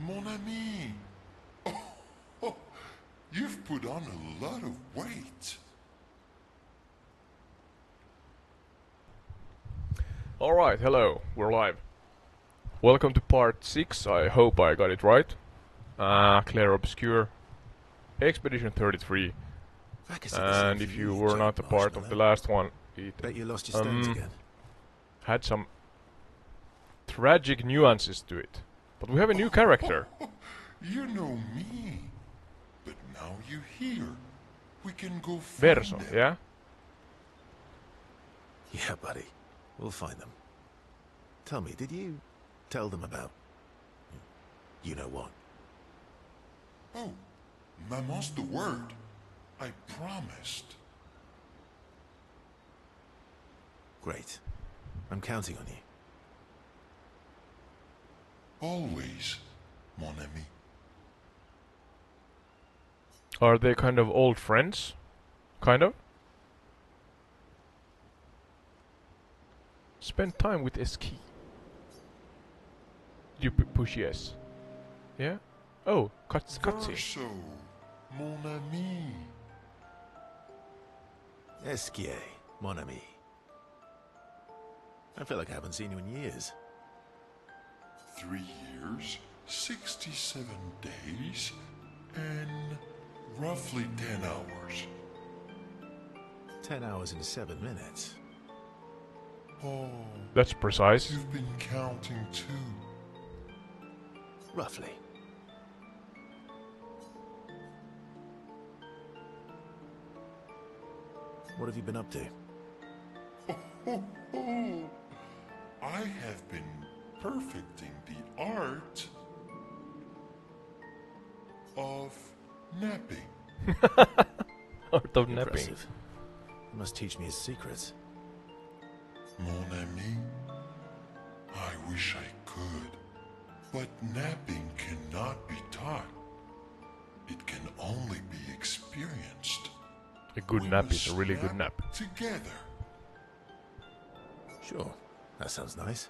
Mon ami. Oh, you've put on a lot of weight. Alright, hello, we're live. Welcome to part 6, I hope I got it right. Clair Obscur, Expedition 33. And if you were not a part of the last one, it Bet you lost your stones again. had some tragic nuances to it. But we have a new character. You know me. But now you're here. We can go find Verso, them. yeah? Yeah, buddy. We'll find them. Tell me, did you tell them about... you know what? Oh, maman's the word. I promised. Great. I'm counting on you. Always, mon ami. Are they kind of old friends? Kind of? Spend time with Eski. You push yes. Yeah? Oh, cutscene. Verso, mon ami. Esquier, mon ami. I feel like I haven't seen you in years. 3 years, 67 days, and roughly 10 hours. 10 hours and 7 minutes. Oh, That's precise. you've been counting too. Roughly. What have you been up to? Oh, I have been perfecting the art of napping. Art of napping. Impressive. You must teach me his secrets. Mon ami, I wish I could, but napping cannot be taught. It can only be experienced. A good We nap must is a really good nap. together. Sure. That sounds nice.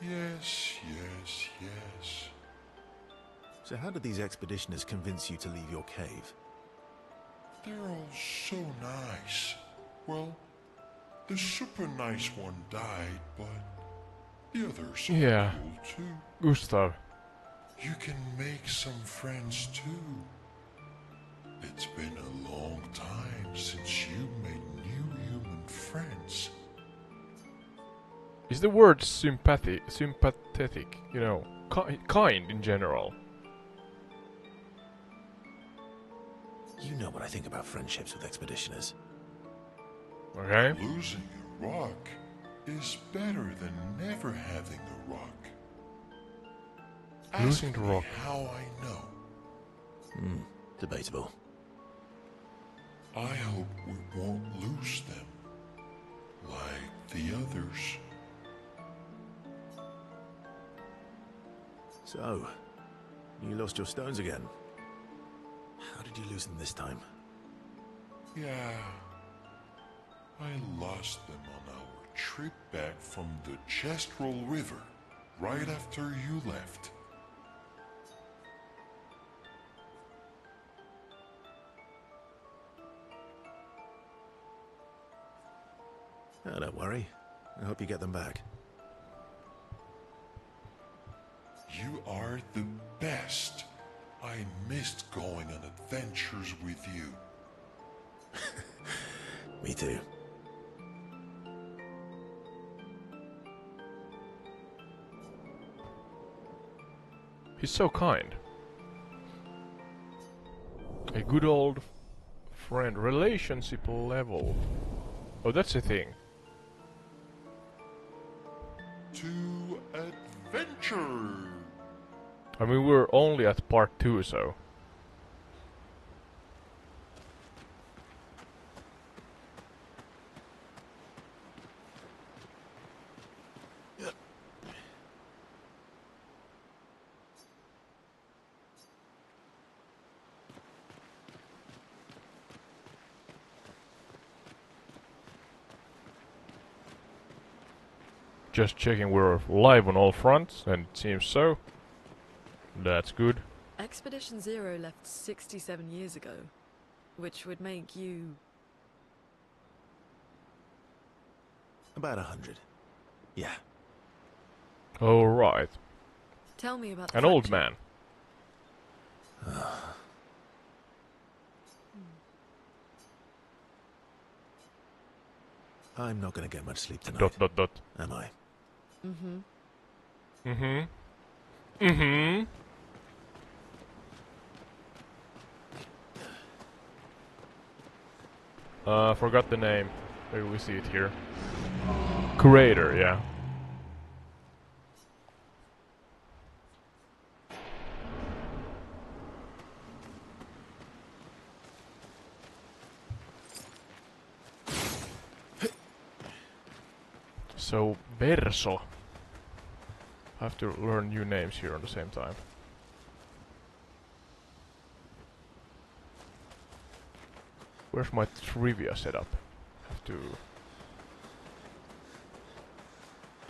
Yes, yes, yes. So how did these expeditioners convince you to leave your cave? They're all so nice. Well, the super nice one died, but the others are Yeah. cool too. Gustav. You can make some friends too. It's been a long time since you made new human friends. Is the word sympathetic, you know, kind in general? You know what I think about friendships with expeditioners. Okay? Losing a rock is better than never having a rock. Losing Ask the me rock. how I know. Debatable. I hope we won't lose them, like the others. So, you lost your stones again. How did you lose them this time? Yeah, I lost them on our trip back from the Chestrel River, right after you left. Oh, don't worry. I hope you get them back. You are the best. I missed going on adventures with you. Me too. He's so kind. A good old friend. Relationship level. Oh, that's a thing. To adventure. I mean, we're only at part 2, so... Just checking we're live on all fronts, and it seems so. That's good. Expedition Zero left 67 years ago, which would make you... About 100. Yeah. Alright. Tell me about the An old fracture. man. I'm not gonna get much sleep tonight. Dot. Am I? Forgot the name. Maybe we see it here. Curator, yeah. So, Verso. I have to learn new names here at the same time. Where's my trivia setup? Have to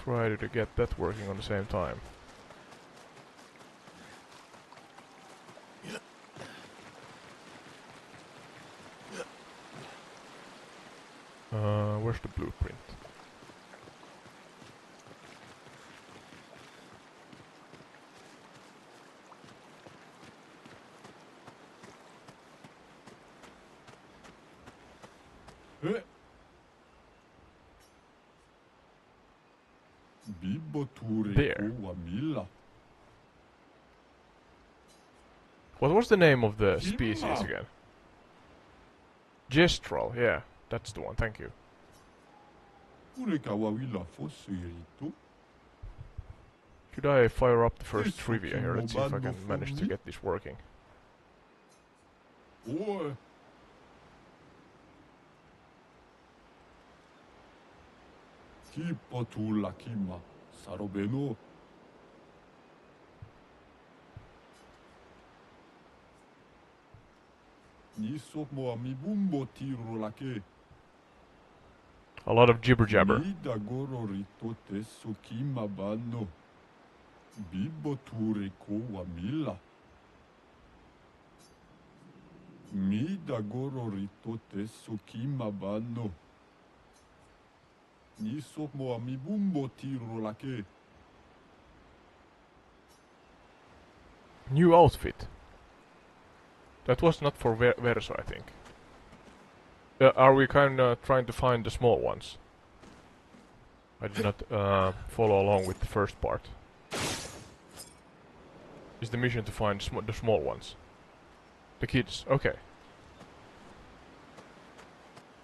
try to get that working on the same time. Where's the blueprint? There. What was the name of the species again? Gestral, yeah, that's the one, thank you. Should I fire up the first trivia here? Let's see if I can manage to get this working. A lot of jibber jabber. New outfit. That was not for Verso, I think. Are we kinda trying to find the small ones? I did not follow along with the first part. Is the mission to find the small ones? The kids, okay.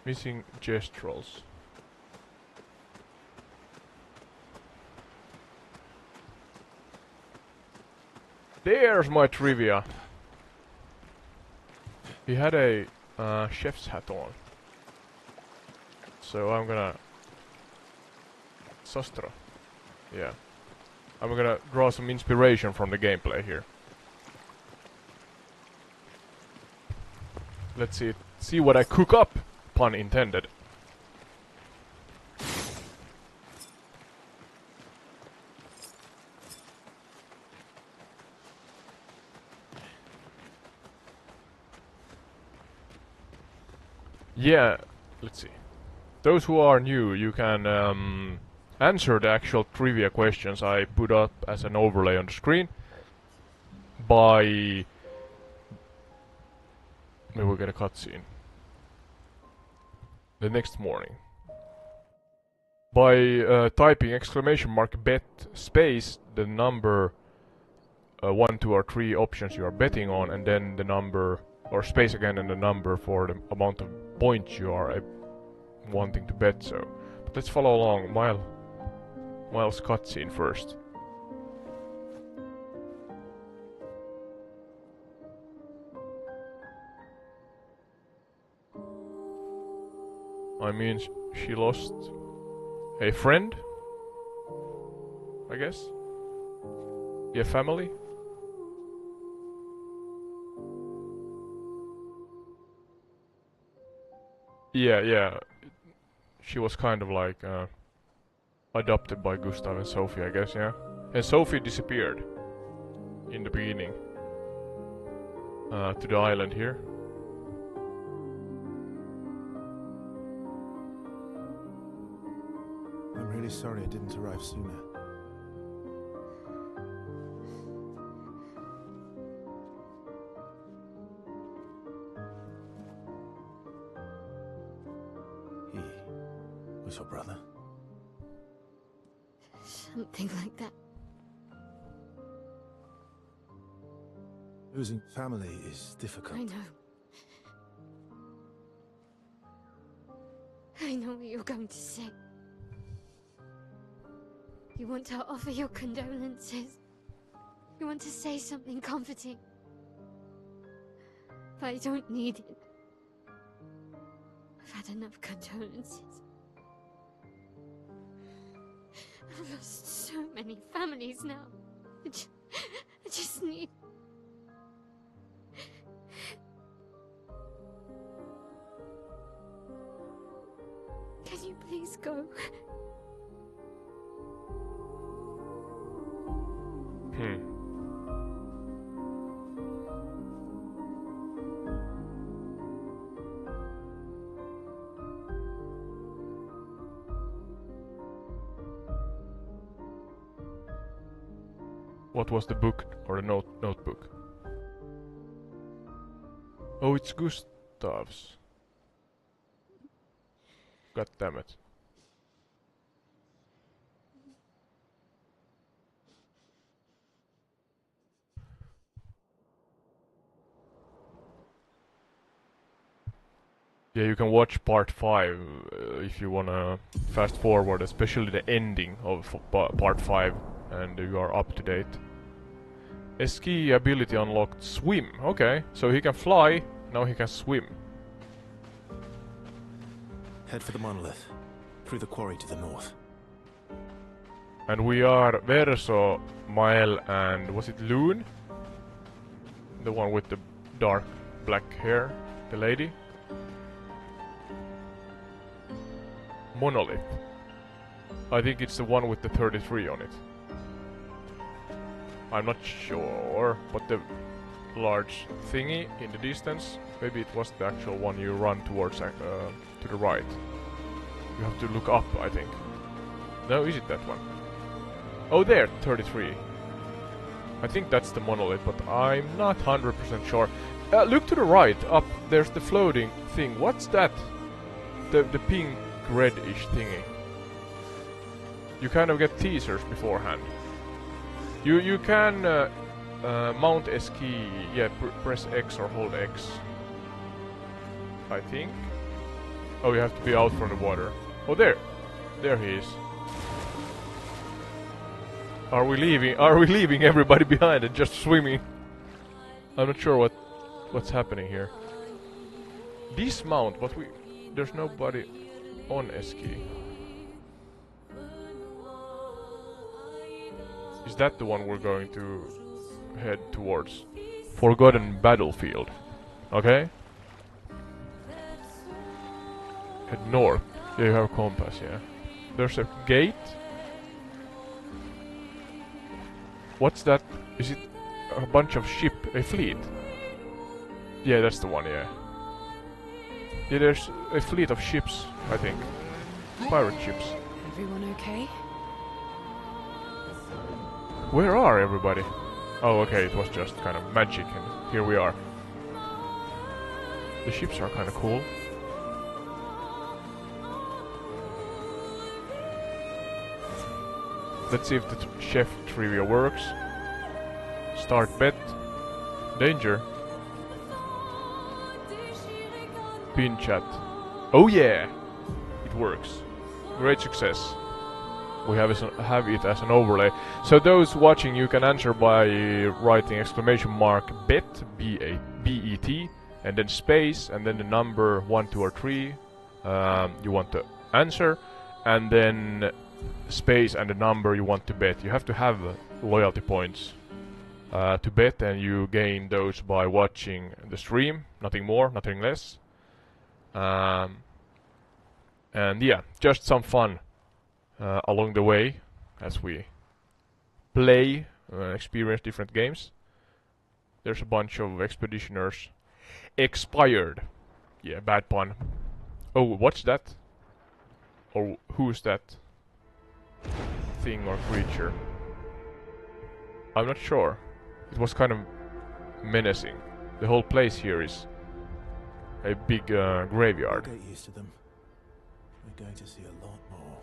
Missing gestrals. There's my trivia. He had a chef's hat on. So I'm gonna... Sastra. Yeah. I'm gonna draw some inspiration from the gameplay here. Let's see what I cook up, pun intended. Yeah, let's see. Those who are new, you can answer the actual trivia questions I put up as an overlay on the screen by... Maybe we'll get a cutscene. The next morning. By typing !bet space the number 1, 2 or 3 options you are betting on, and then the number, or space again and the number for the amount of points you are wanting to bet. So, but let's follow along Miles' cutscene first. I mean, she lost a friend, I guess. Yeah, family. Yeah. She was kind of like, adopted by Gustav and Sophie, I guess, yeah. And Sophie disappeared in the beginning to the island here. I'm really sorry it didn't arrive sooner. He was your brother? Something like that. Losing family is difficult. I know. I know what you're going to say. You want to offer your condolences. You want to say something comforting. But I don't need it. I've had enough condolences. I've lost so many families now. I just need... Can you please go? What was the book or the notebook? Oh, it's Gustav's. God damn it. Yeah, you can watch part 5 if you wanna fast forward, especially the ending of part 5, and you are up to date. A ski ability unlocked. Swim. Okay, so he can fly, now he can swim. Head for the monolith. Through the quarry to the north. And we are Verso, Mael, and was it Loon? The one with the dark black hair, the lady. Monolith. I think it's the one with the 33 on it. I'm not sure, but the large thingy in the distance, maybe it was the actual one you run towards to the right. You have to look up, I think. No, is it that one? Oh, there, 33. I think that's the monolith, but I'm not 100% sure. Look to the right, up, there's the floating thing. What's that? The pink reddish thingy. You kind of get teasers beforehand. You can mount a ski, yeah, press X or hold X. I think. Oh, you have to be out from the water. Oh, there he is. Are we leaving everybody behind and just swimming? I'm not sure what's happening here. Dismount, but there's nobody on a ski. Is that the one we're going to head towards? Forgotten Battlefield. Okay. Head north. Yeah, you have a compass, yeah. There's a gate. What's that? Is it a bunch of ship? A fleet? Yeah, that's the one, yeah. Yeah, there's a fleet of ships, I think. Pirate ships. Everyone okay? Where are everybody? Oh, okay, it was just kind of magic, and here we are. The ships are kind of cool. Let's see if the chef trivia works. Start bet. Danger. Pin chat. Oh yeah! It works. Great success. We have it as an overlay. So those watching, you can answer by writing exclamation mark bet, B-E-T, and then space, and then the number 1, 2, or 3 you want to answer, and then space and the number you want to bet. You have to have loyalty points to bet, and you gain those by watching the stream. Nothing more, nothing less. And yeah, just some fun. along the way as we play, experience different games. There's a bunch of expeditioners expired. Yeah, bad pun. Oh, what's that? Or who's that thing or creature? I'm not sure. It was kind of menacing. The whole place here is a big graveyard. We'll get used to them. We're going to see a lot more.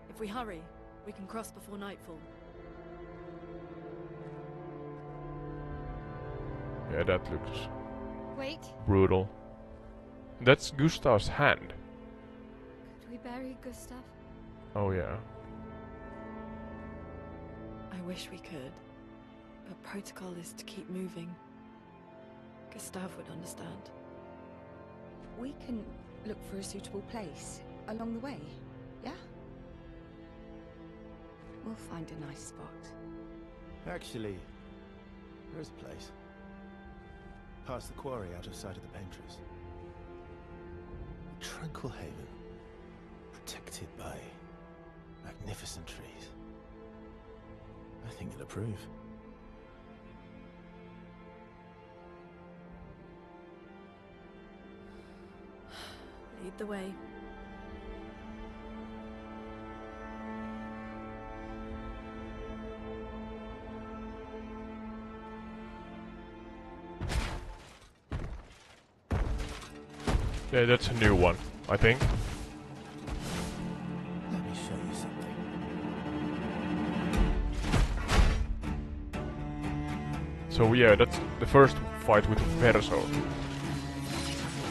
If we hurry, we can cross before nightfall. Yeah, that looks Wait, brutal. That's Gustav's hand. could we bury Gustav? Oh yeah. I wish we could, but protocol is to keep moving. Gustav would understand. We can look for a suitable place along the way, yeah? We'll find a nice spot. Actually, there is a place. Past the quarry, out of sight of the painters. A tranquil haven, protected by magnificent trees. I think you'll approve. Lead the way. Yeah, that's a new one, I think. Let me show you something. So yeah, that's the first fight with Verso.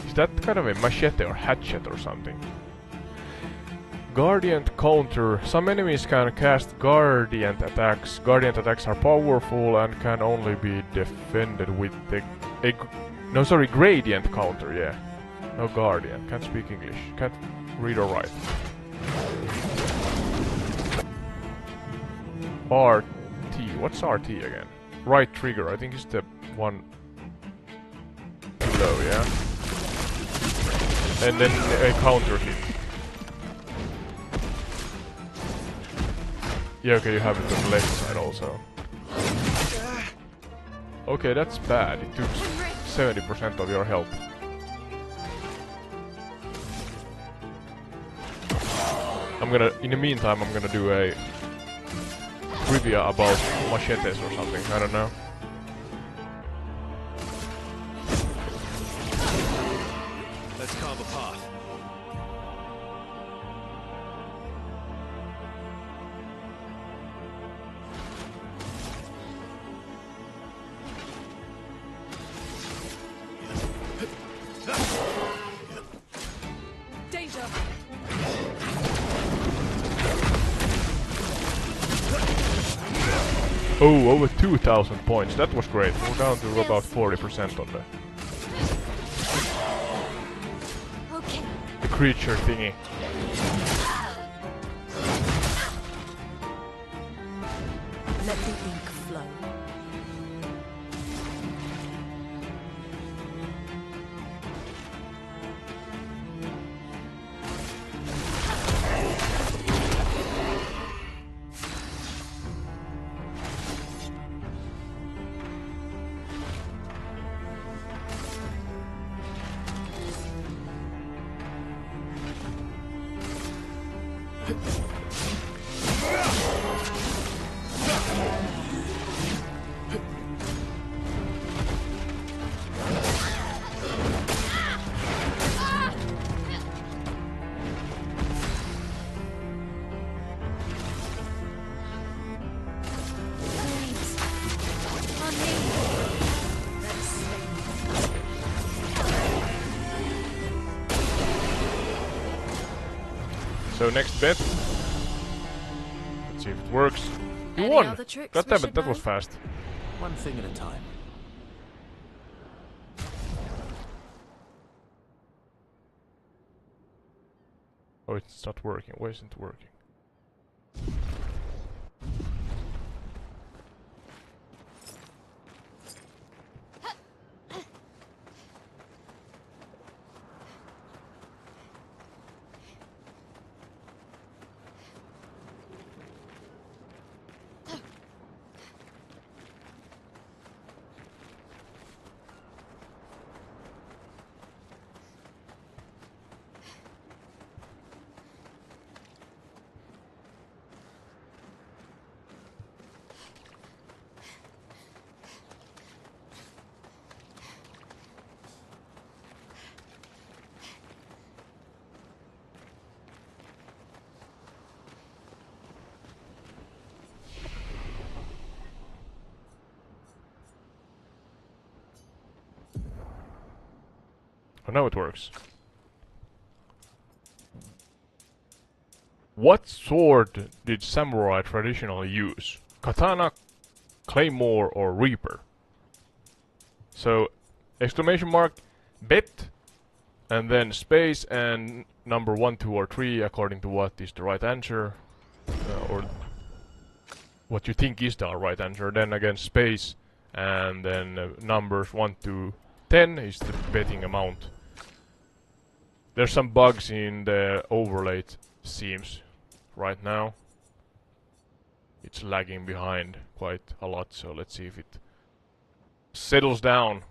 Is that kind of a machete or hatchet or something? Guardian counter. Some enemies can cast Guardian attacks. Guardian attacks are powerful and can only be defended with the... Gradient counter, yeah. No Guardian. Can't speak English. Can't read or write. RT. What's RT again? Right trigger. I think it's the one below, yeah? And then a counter hit. Yeah, okay, you have it on the left side also. Okay, that's bad. It took 70% of your health. In the meantime, I'm gonna do a trivia about machetes or something, I don't know. Let's carve a path. Danger! Oh, over 2,000 points. That was great. We're down to about 40% on Okay. the creature thingy. Let the ink flow. Please. On me. So next bet. Let's see if it works. You Any won! other tricks God we damn should it, that was know? fast. One thing at a time. Oh, it's not working. Why isn't it working? Oh, now it works. What sword did samurai traditionally use? Katana, claymore, or reaper? So, exclamation mark, bet, and then space and number 1, 2, or 3 according to what is the right answer, or what you think is the right answer. Then again space, and then numbers 1 to 10 is the betting amount. There's some bugs in the overlay, it seems, right now. It's lagging behind quite a lot, so let's see if it settles down.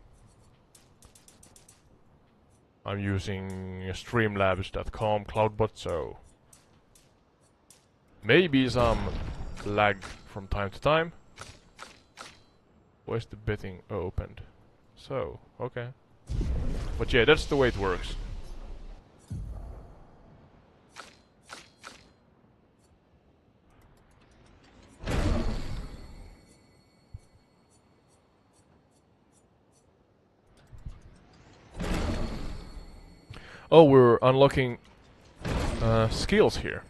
I'm using streamlabs.com cloudbot, so maybe some lag from time to time. Where's the betting opened? So, okay. But yeah, that's the way it works. Oh, we're unlocking skills here.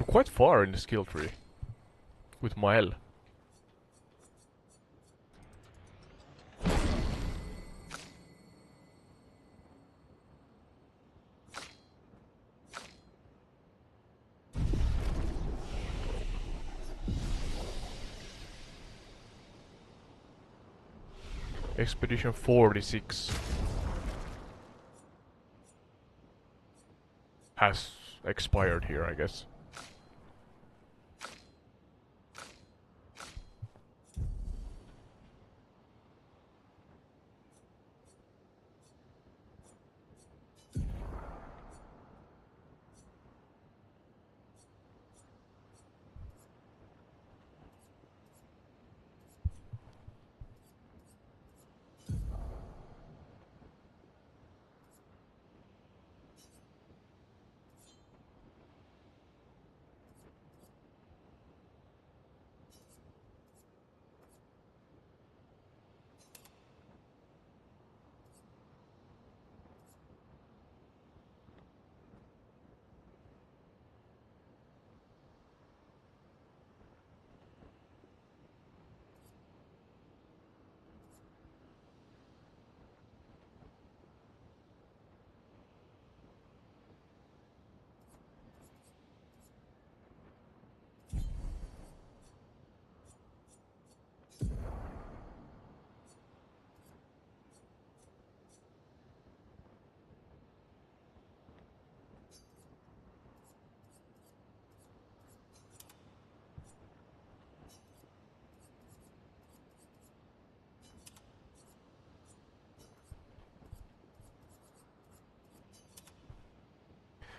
We're quite far in the skill tree with Mael. Expedition 46 has expired here, I guess.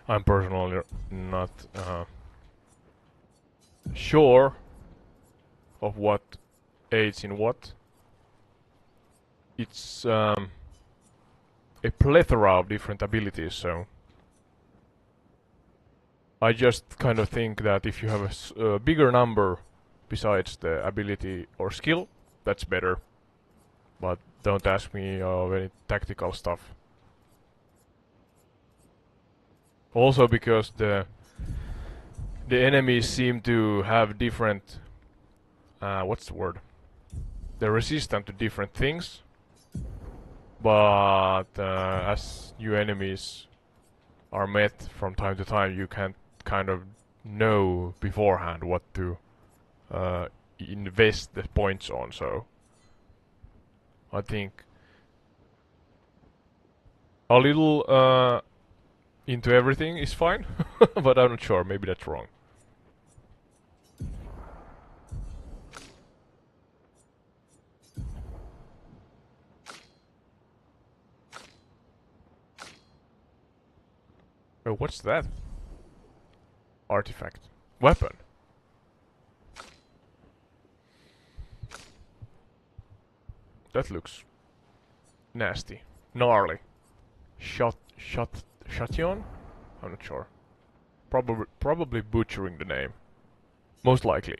I'm personally not sure of what aids in what. It's a plethora of different abilities, so I just kind of think that if you have a bigger number besides the ability or skill, that's better. But don't ask me of any tactical stuff. Also because the enemies seem to have different what's the word? They're resistant to different things, but as new enemies are met from time to time, you can't kind of know beforehand what to invest the points on, so I think a little into everything is fine, but I'm not sure, maybe that's wrong. Oh, what's that? Artifact. Weapon. That looks nasty. Gnarly. Chation? I'm not sure. Probably butchering the name. Most likely.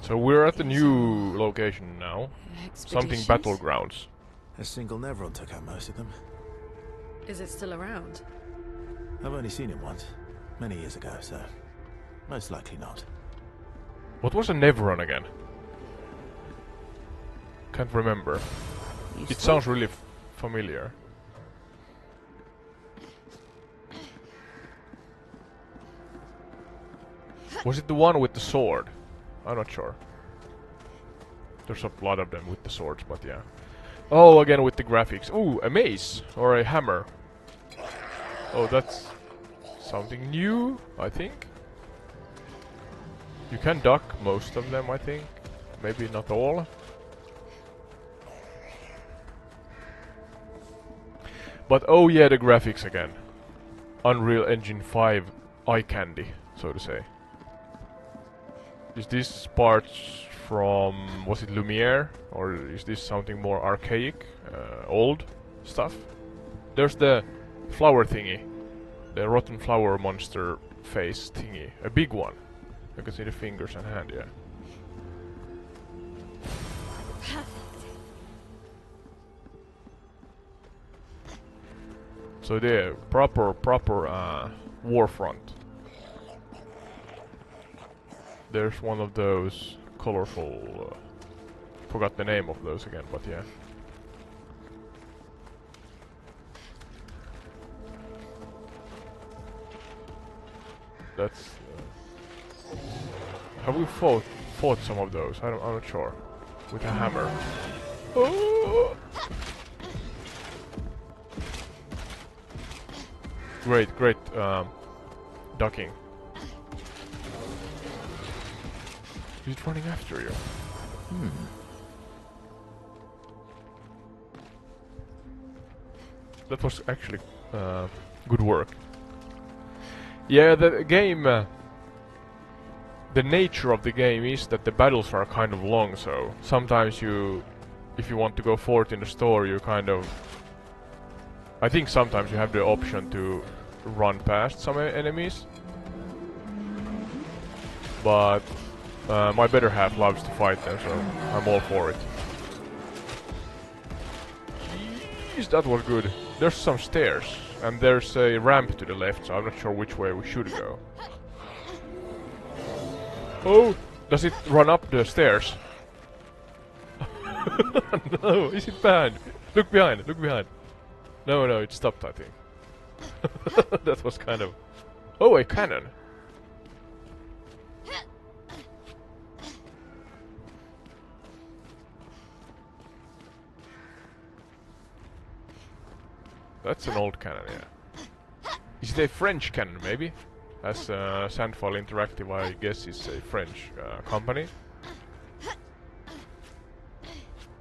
So we're at the new location now. Something Expeditions? battlegrounds. A single Nevron took out most of them. Is it still around? I've only seen it once, many years ago, so most likely not. What was a Nevron again? Can't remember. It sounds really familiar. Was it the one with the sword? I'm not sure. There's a lot of them with the swords, but yeah. Oh, again with the graphics. Ooh, a mace or a hammer. Oh, that's something new, I think. You can duck most of them, I think. Maybe not all. But oh yeah, the graphics again. Unreal Engine 5 eye candy, so to say. Is this parts from, was it Lumiere? Or is this something more archaic, old stuff? There's the flower thingy. The rotten flower monster face thingy. A big one. You can see the fingers and hand, yeah. So there, proper war front. There's one of those colorful, forgot the name of those again, but yeah. That's. Have we fought some of those? I'm not sure. With a hammer. Oh! Great, ducking. Is it running after you? That was actually good work. Yeah, the game... the nature of the game is that the battles are kind of long, so sometimes you... if you want to go forward in the story, you kind of... I think sometimes you have the option to run past some enemies. But my better half loves to fight them, so I'm all for it. Jeez, that was good. There's some stairs, and there's a ramp to the left, so I'm not sure which way we should go. Oh! Does it run up the stairs? No, is it banned? Look behind, look behind. No, it stopped, I think. That was kind of... Oh, a cannon! That's an old cannon, yeah. Is it a French cannon, maybe? As Sandfall Interactive, I guess, is a French company.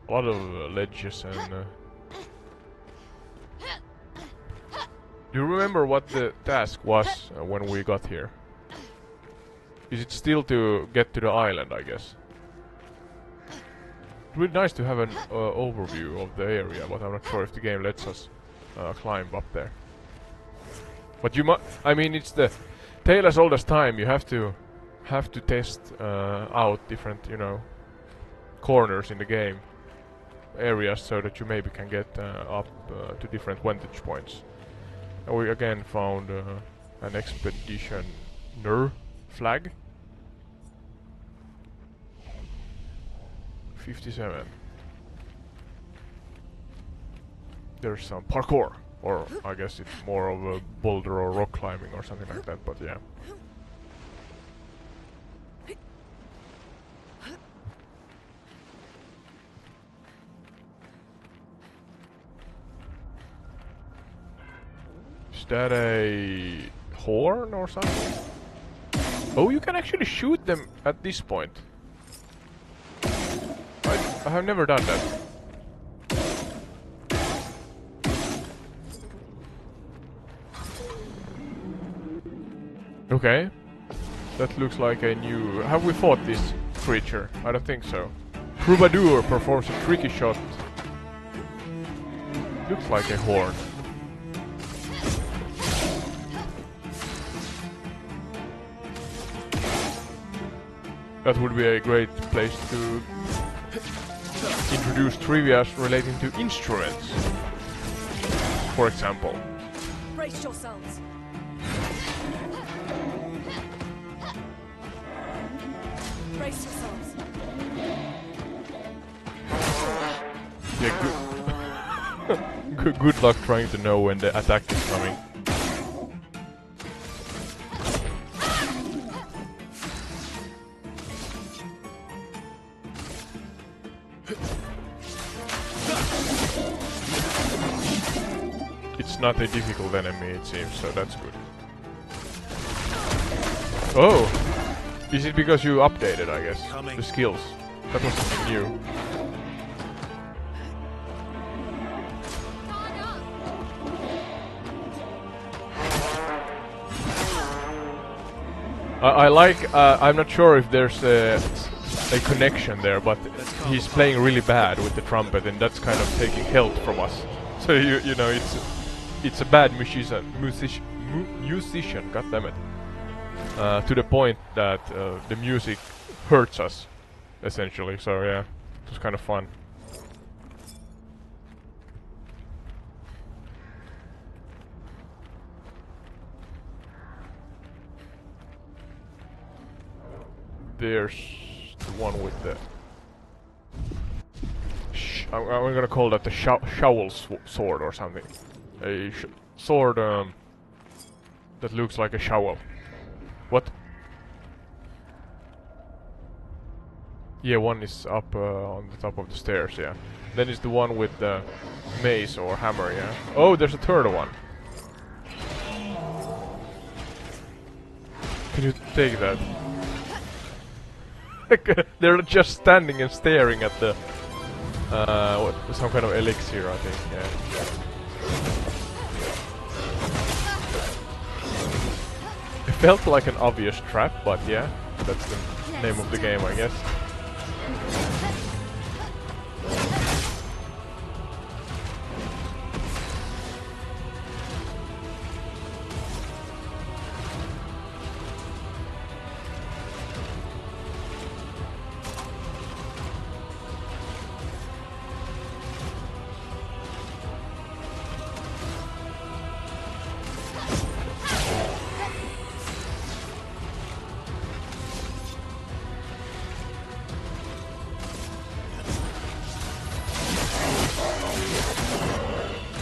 A lot of ledges and... Do you remember what the task was when we got here? Is it still to get to the island, I guess? It's really nice to have an overview of the area, but I'm not sure if the game lets us climb up there. But you I mean, it's the tale as old as time. You have to test out different, you know, corners in the game, areas, so that you maybe can get up to different vantage points. And we again found an expeditioner flag. 57. There's some parkour, or I guess it's more of a boulder or rock climbing or something like that, but yeah. Is that a horn or something? Oh, you can actually shoot them at this point. I have never done that. Okay. That looks like a new... Have we fought this creature? I don't think so. Troubadour performs a tricky shot. Looks like a horn. That would be a great place to introduce trivia relating to instruments. For example. Brace yourselves. Brace yourselves. Yeah, good luck trying to know when the attack is coming. It's not a difficult enemy, it seems, so that's good. Oh! Is it because you updated, I guess, the skills? That was something new. I like, I'm not sure if there's a connection there, but he's playing really bad with the trumpet, and that's kind of taking health from us. So you know, it's a bad musician, goddammit. To the point that the music hurts us, essentially. So yeah, it was kind of fun. There's the one with the... I'm gonna call that the shovel sword or something. A sword that looks like a shovel. What? Yeah, one is up on the top of the stairs, yeah. Then is the one with the mace or hammer, yeah. Oh, there's a third one. Can you take that? They're just standing and staring at the... what, some kind of elixir, I think, yeah. It felt like an obvious trap, but yeah, that's the name of the game, I guess.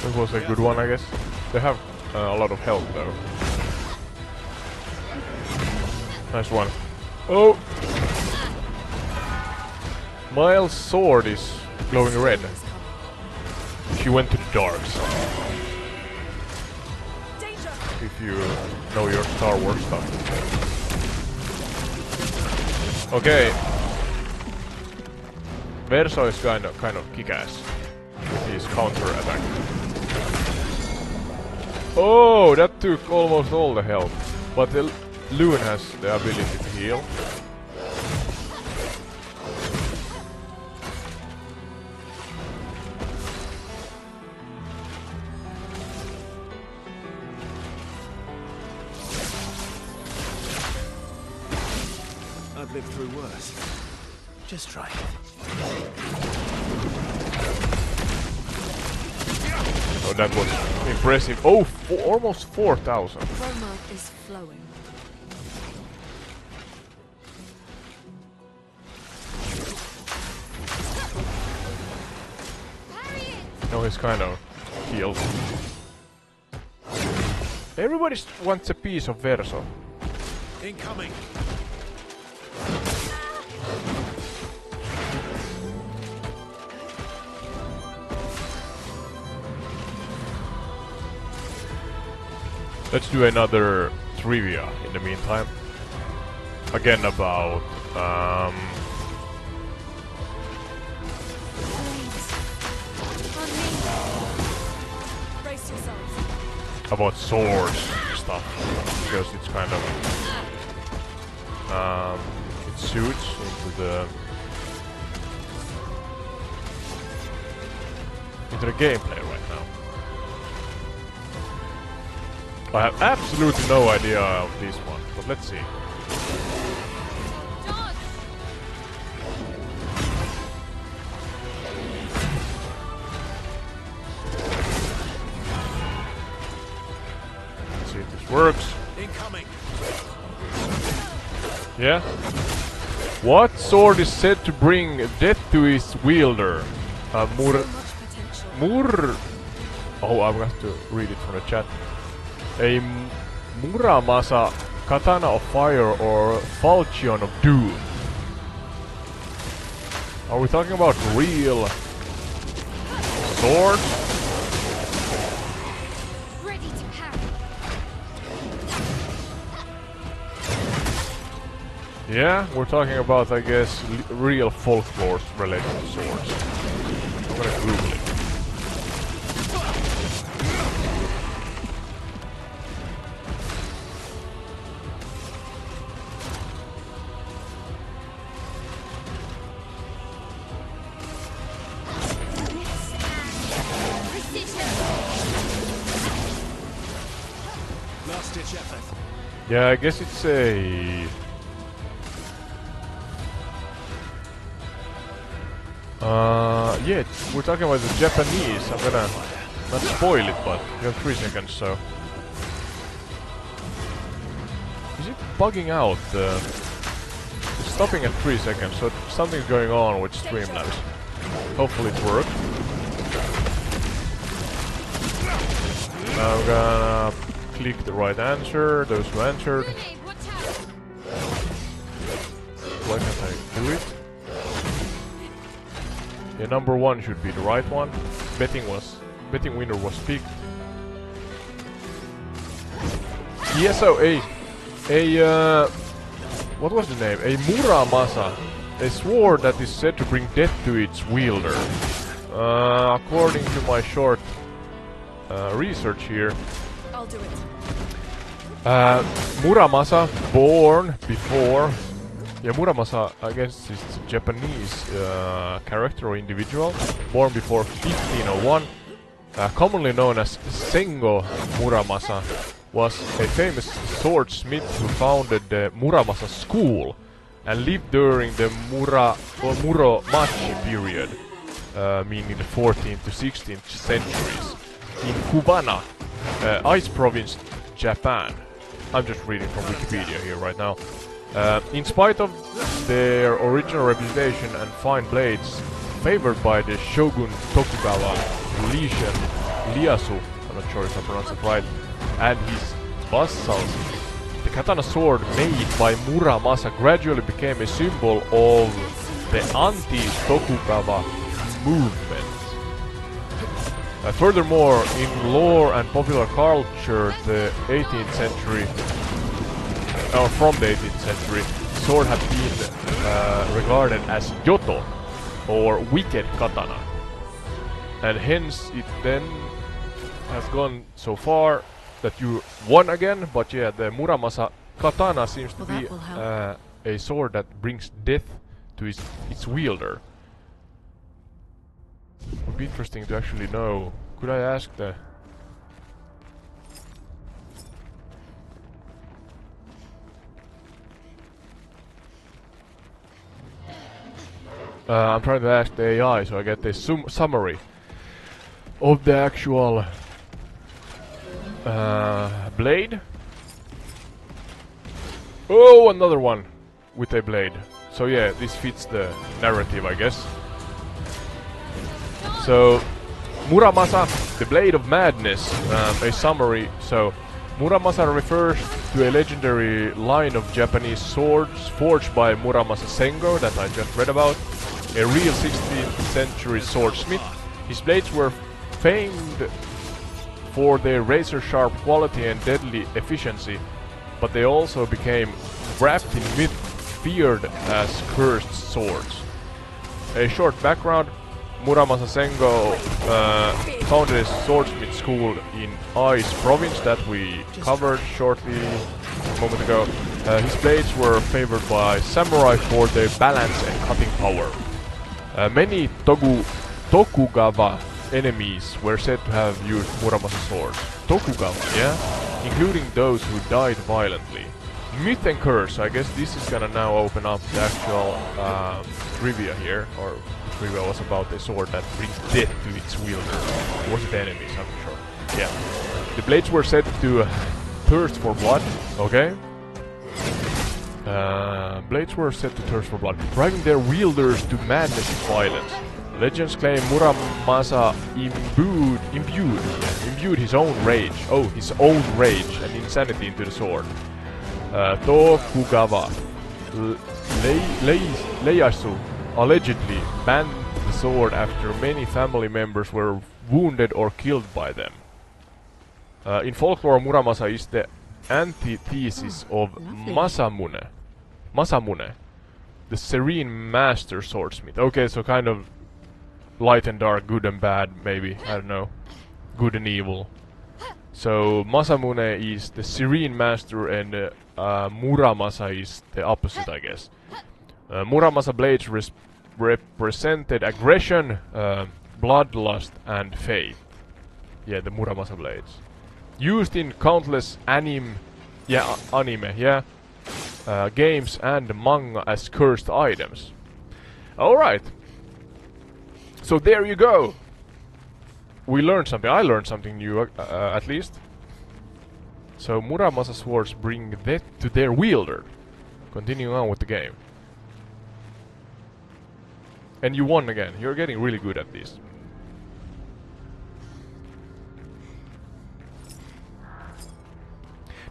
That was a good one, I guess. They have a lot of health, though. Nice one. Oh! Miles' sword is glowing red. She went to the dark side. If you know your Star Wars stuff. Okay. Verso is kind of kick-ass with his counter attack. Oh, that took almost all the health. But the Loon has the ability to heal. I've lived through worse. Just try it. Oh, that was impressive. Oh, almost 4,000. Chroma is flowing. No, he's kind of healed. Everybody wants a piece of Verso. Incoming. Let's do another trivia in the meantime. Again about Brace yourselves. about swords stuff, because it's kind of it suits into the gameplay right now. I have absolutely no idea of this one, but let's see. Let's see if this works. Incoming. Yeah? What sword is said to bring death to its wielder? So much potential. Oh, I'm going to read it from the chat. A Muramasa katana of fire or falchion of doom. Are we talking about real swords? Ready to parry. Yeah, we're talking about, I guess, real folklore related to swords. I'm gonna Google it. Last ditch effort. Yeah, I guess it's a... yeah, we're talking about the Japanese. I'm gonna not spoil it, but you have 3 seconds, so... Is it bugging out? It's stopping at 3 seconds, so something's going on with Streamlabs. Hopefully it works. I'm gonna click the right answer, those who answered. Grenade, watch out. Why can't I do it? Yeah, number 1 should be the right one. Betting winner was picked. Yes, so what was the name? A Muramasa, a sword that is said to bring death to its wielder. According to my short research here, I'll do it. Muramasa, born before... Yeah, Muramasa, I guess, is a Japanese character or individual, born before 1501, commonly known as Sengo Muramasa, was a famous swordsmith who founded the Muramasa school and lived during the Muromachi period, meaning the 14th to 16th centuries, in Kubana, Ice Province, Japan. I'm just reading from Wikipedia here right now. In spite of their original reputation and fine blades, favored by the Shogun Tokugawa Ieyasu, I'm not sure if I pronounced it right, and his vassals, the katana sword made by Muramasa gradually became a symbol of the anti-Tokugawa movement. Furthermore, in lore and popular culture, the 18th century, or from the 18th century, sword had been regarded as Yoto, or wicked katana. And hence it then has gone so far that you won again, but yeah, the Muramasa katana seems to be a sword that brings death to its wielder. Would be interesting to actually know. Could I ask the... I'm trying to ask the AI so I get a summary of the actual blade. Oh, another one with a blade. So yeah, this fits the narrative, I guess. So, Muramasa, the Blade of Madness, a summary. So, Muramasa refers to a legendary line of Japanese swords forged by Muramasa Sengo that I just read about, a real 16th century swordsmith. His blades were famed for their razor-sharp quality and deadly efficiency, but they also became wrapped in myth, feared as cursed swords. A short background: Muramasa Sengo founded a swordsmith school in Ice province that we covered shortly a moment ago. His blades were favored by samurai for their balance and cutting power. Many Tokugawa enemies were said to have used Muramasa swords. Tokugawa, yeah? Including those who died violently. Myth and curse, I guess this is gonna now open up the actual trivia here, or trivia was about a sword that brings death to its wielder. Or was it enemies? I'm not sure. Yeah. The blades were said to thirst for blood, okay? Blades were said to thirst for blood, driving their wielders to madness and violence. Legends claim Muramasa imbued his own rage, and insanity into the sword. Tokugawa Ieyasu allegedly banned the sword after many family members were wounded or killed by them. In folklore, Muramasa is the antithesis of Masamune, the serene master swordsmith. Okay, so kind of light and dark, good and bad, maybe, I don't know, good and evil. So Masamune is the serene master and Muramasa is the opposite, I guess. Muramasa blades represented aggression, bloodlust and faith. Yeah, the Muramasa blades. Used in countless anime, games and manga as cursed items. Alright. So there you go. We learned something. I learned something new, at least. So Muramasa swords bring death to their wielder. Continuing on with the game. And you won again. You're getting really good at this.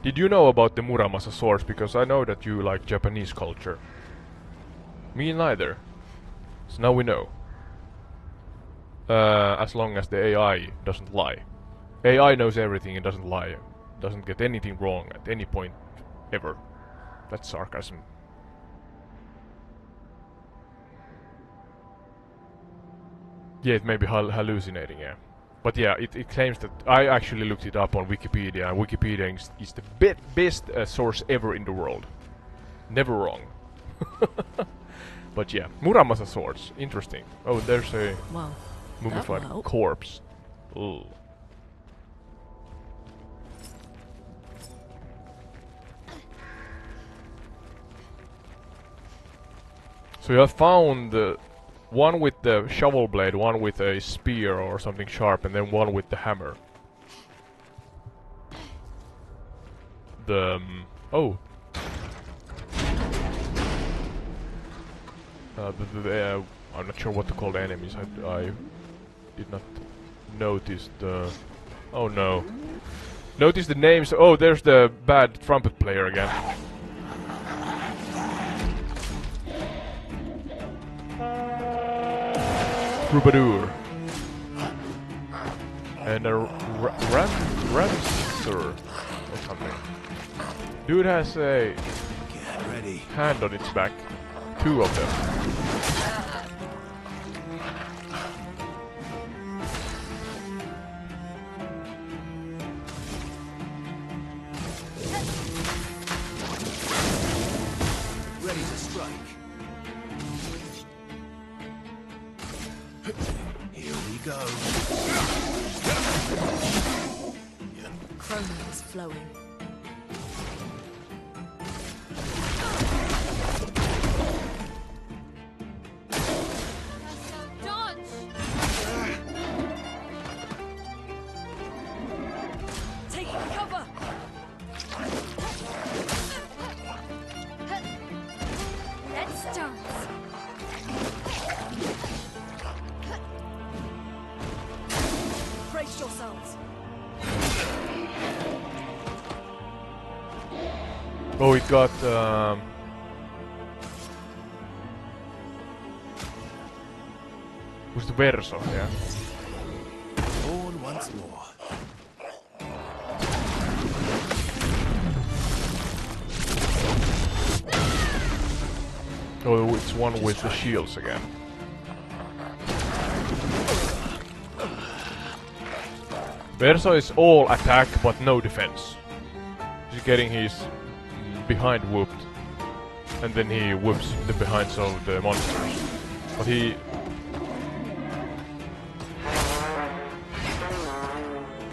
Did you know about the Muramasa swords? Because I know that you like Japanese culture. Me neither. So now we know. As long as the AI doesn't lie. AI knows everything and doesn't lie. Doesn't get anything wrong at any point ever. That's sarcasm. Yeah, it may be hallucinating, yeah. But yeah, it claims that... I actually looked it up on Wikipedia, and Wikipedia is the best source ever in the world. Never wrong. But yeah, Muramasa swords. Interesting. Oh, there's a mummified corpse. Ooh. So you have found one with the shovel blade, one with a spear or something sharp, and then one with the hammer. Oh. I'm not sure what to call the enemies. I did not notice the... Oh no. Notice the names. Oh, there's the bad trumpet player again. Troubadour. And a Rancer or something. Dude has a hand on its back. Two of them. Ready to strike. Here we go. Chrome is flowing. Oh, it got was the verso, yeah. Born once more. Oh, it's one with the shields again. Verso is all attack but no defense. He's getting his behind whooped. And then he whoops the behinds of the monsters. But he...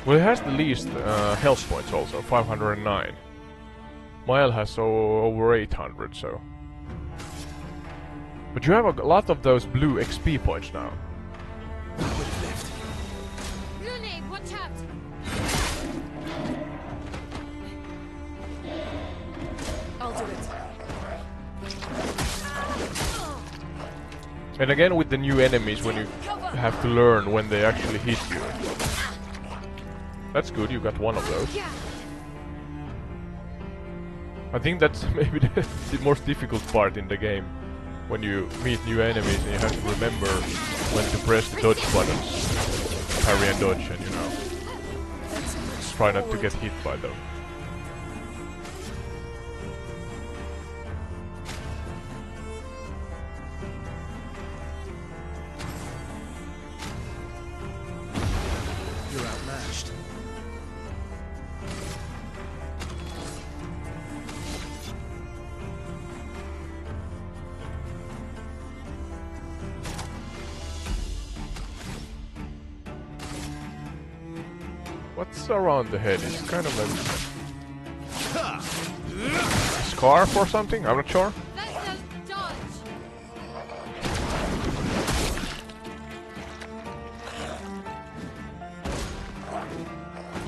Well, he has the least health points also, 509. Mile has over 800, so... But you have a lot of those blue XP points now. Lune, watch out! I'll do it. And again with the new enemies, when you have to learn when they actually hit you. That's good, you got one of those. I think that's maybe the most difficult part in the game. When you meet new enemies and you have to remember when to press the dodge buttons. Parry and dodge, and you know. Try not to get hit by them. You're outmatched. What's around the head? It's kind of a scarf or something? I'm not sure. Let's just dodge!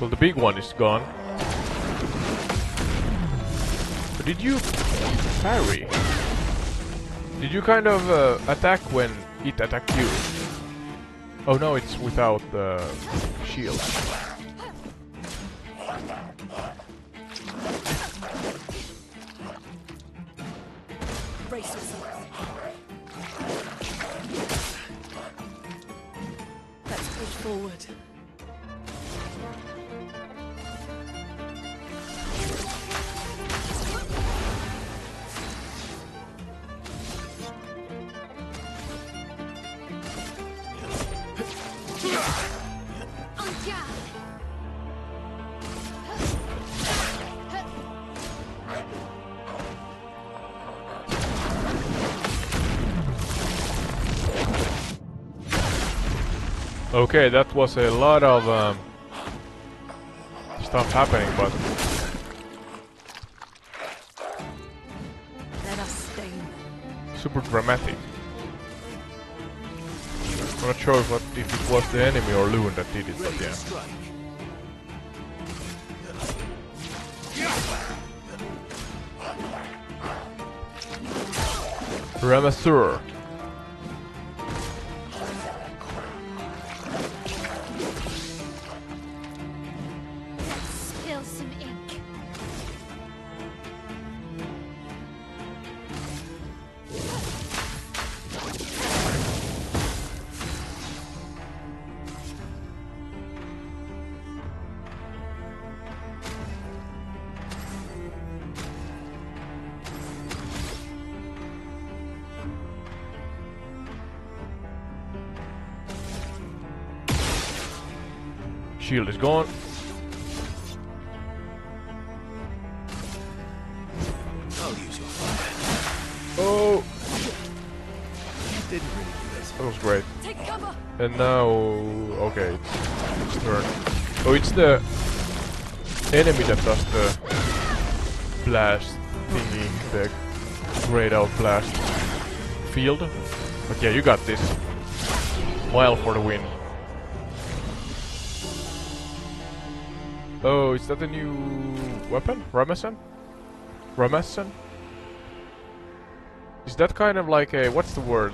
Well, the big one is gone. But did you parry? Did you kind of attack when it attacked you? Oh no, it's without the shield. Brace yourself. Let's push forward. Okay, that was a lot of stuff happening, but Let us stay. super dramatic. I'm not sure if it was the enemy or Loon that did it, but yeah. Ramasseur. Spill some ink. Shield is gone. I'll use your fire. Oh, Didn't really do it. that was great. Take cover. And now, okay, it's turn. Oh, it's the enemy that does the blast thingy, the grayed out blast field. But yeah, you got this. Mile for the win. Oh, is that a new weapon? Ramasan? Ramasan? Is that kind of like a, what's the word?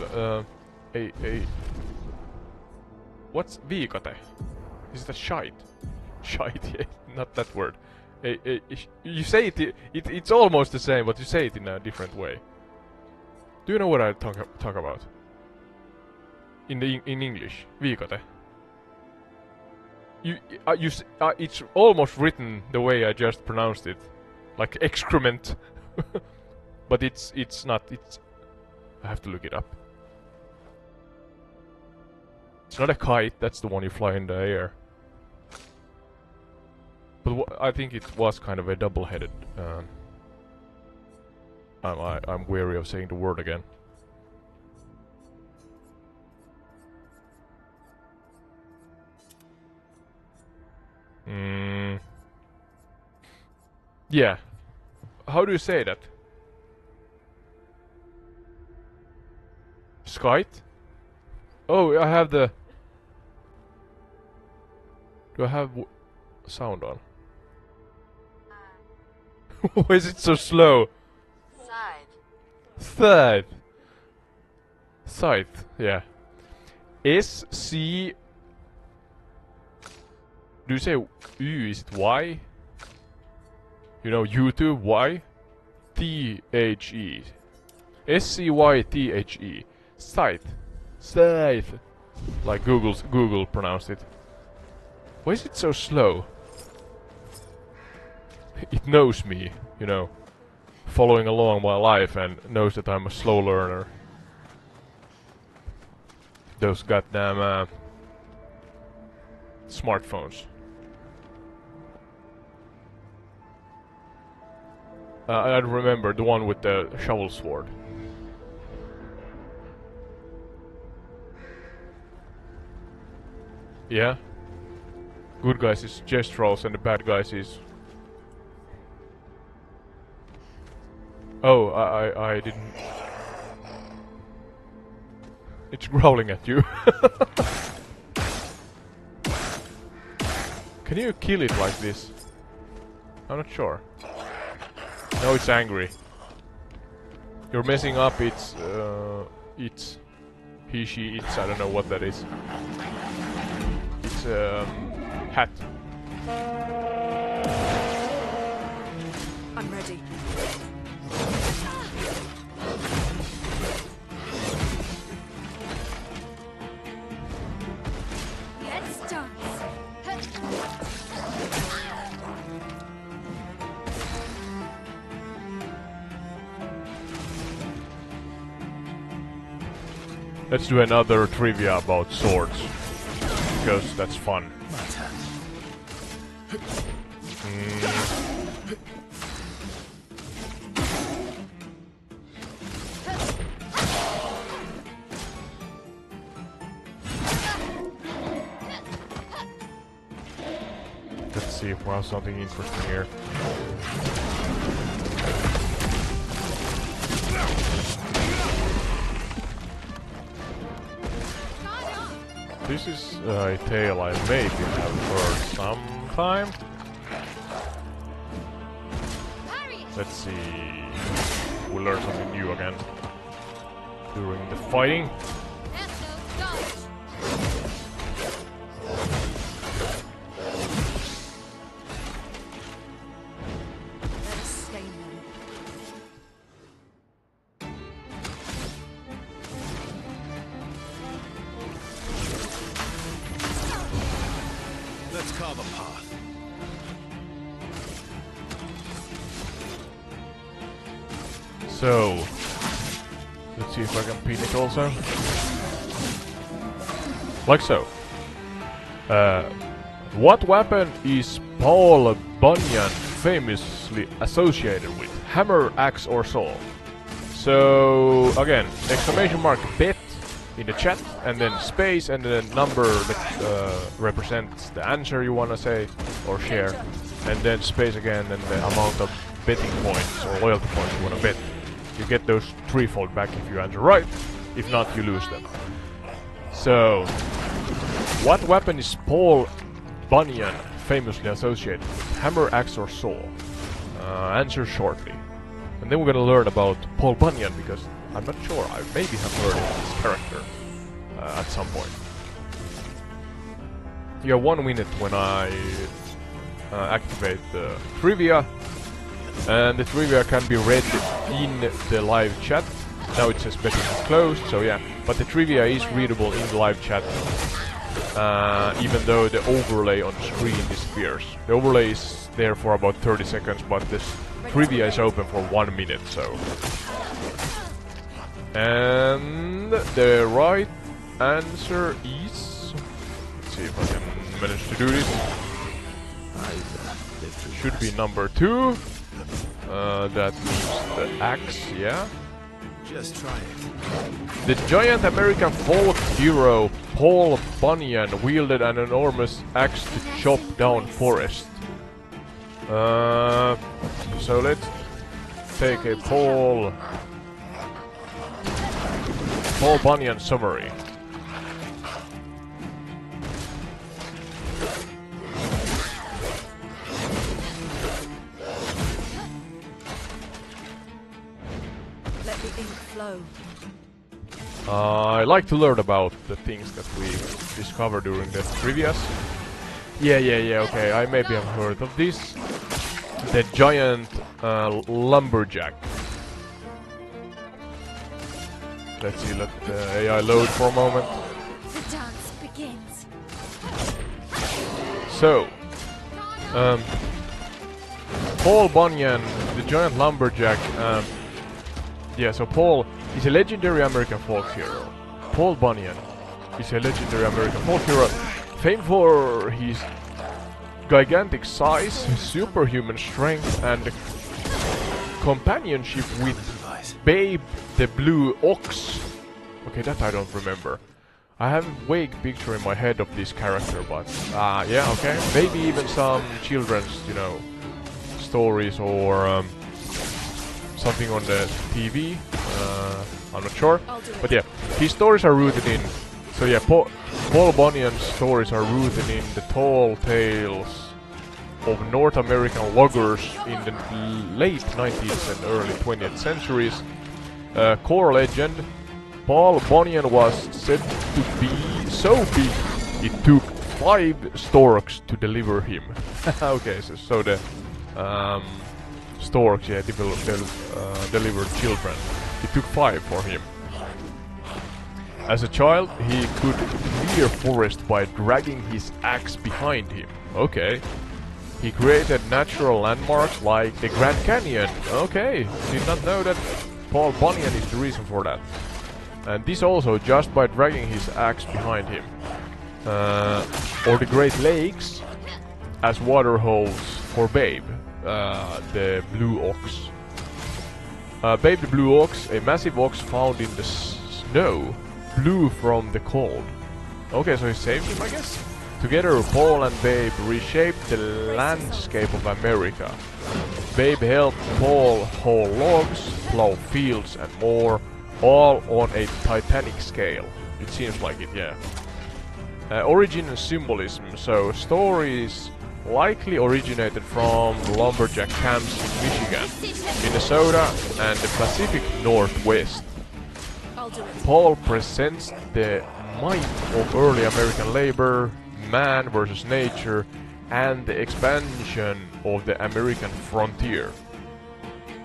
What's viikate? Is that shite? Shite, yeah, not that word. You say it's almost the same, but you say it in a different way. Do you know what I talk about? In English, viikate. It's almost written the way I just pronounced it, like excrement, but it's not. I have to look it up. It's not a kite, that's the one you fly in the air. But I think it was kind of a double-headed... I'm wary of saying the word again. Yeah. How do you say that? Skite? Oh, I have the... Do I have sound on? Why is it so slow? Scythe. Scythe, yeah. S-C... Do you say U? Is it Y? You know, YouTube, Y? T-H-E. S-C-Y-T-H-E. Scythe. Scythe. Like Google pronounced it. Why is it so slow? It knows me, you know. Following along my life and knows that I'm a slow learner. Those goddamn smartphones. I remember the one with the shovel sword. Yeah? Good guys is gestrals and the bad guys is... Oh, I didn't... It's growling at you. Can you kill it like this? I'm not sure. No, it's angry. You're messing up its... He, she, it's... I don't know what that is. It's hat. I'm ready. Let's dance. Let's do another trivia about swords. Because that's fun. Let's see if we have something interesting here. This is a tale I maybe have heard sometime. Let's see. We'll learn something new again during the fighting. Let's carve a path. So, let's see if I can pin it also. Like so. What weapon is Paul Bunyan famously associated with? Hammer, axe, or saw? So, again, exclamation mark bet in the chat, and then space, and then number that represents the answer you want to say or share, and then space again, and the amount of betting points or loyalty points you want to bet. You get those threefold back if you answer right. If not, you lose them. So, what weapon is Paul Bunyan famously associated with? Hammer, axe, or saw? Answer shortly. And then we're gonna learn about Paul Bunyan, because I'm not sure, I maybe have heard of this character at some point. You have 1 minute when I activate the trivia, and the trivia can be read in the live chat. Now it says betting is closed, so yeah, but the trivia is readable in the live chat, even though the overlay on the screen disappears. The overlay is there for about 30 seconds, but this trivia is open for 1 minute, so... And the right answer is... Let's see if I can manage to do this. Should be number 2. That means the axe, yeah. Just try it. The giant American folk hero Paul Bunyan wielded an enormous axe to chop down forest. So let's take a Paul Bunyan summary. Let the ink flow. I like to learn about the things that we discover during the trivias. Yeah, okay, I maybe have heard of this. The giant lumberjack. Let's see, let the AI load for a moment. The dance begins. So, Paul Bunyan, the giant lumberjack. Yeah, so Paul is a legendary American folk hero. Paul Bunyan is a legendary American folk hero, famed for his gigantic size, superhuman strength, and companionship with Babe the Blue Ox. Okay, that I don't remember. I have a vague picture in my head of this character, but yeah, okay. Maybe even some children's, you know, stories or something on the TV. I'm not sure, but yeah, his stories are rooted in. So yeah, Paul Bunyan's stories are rooted in the tall tales of North American loggers in the late 19th and early 20th centuries. Core legend: Paul Bunyan was said to be so big it took 5 storks to deliver him. Okay, so the storks, yeah, delivered children. It took 5 for him. As a child, he could clear forest by dragging his axe behind him. Okay. He created natural landmarks like the Grand Canyon. Okay, did not know that Paul Bunyan is the reason for that. And this also just by dragging his axe behind him. Or the Great Lakes as water holes for Babe, the Blue Ox. Babe the Blue Ox, a massive ox found in the snow, blue from the cold. Okay, so he saved him, I guess? Together, Paul and Babe reshaped the landscape of America. Babe helped Paul haul logs, plow fields and more, all on a titanic scale. It seems like it, yeah. Origin and symbolism. So, stories likely originated from lumberjack camps in Michigan, Minnesota and the Pacific Northwest. Paul presents the might of early American labor, man versus nature, and the expansion of the American frontier.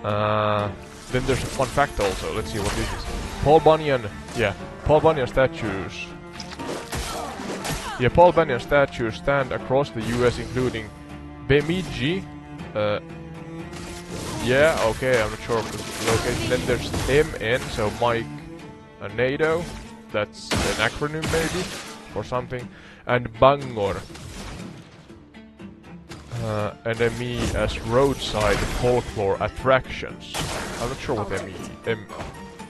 Then there's a fun fact also. Let's see what this is. Paul Bunyan statues. Yeah, Paul Bunyan statues stand across the US, including Bemidji. Yeah, okay, I'm not sure of the location. Then there's MN, so Mike NATO. That's an acronym maybe, or something. And Bangor. And ME as roadside folklore attractions. I'm not sure what MN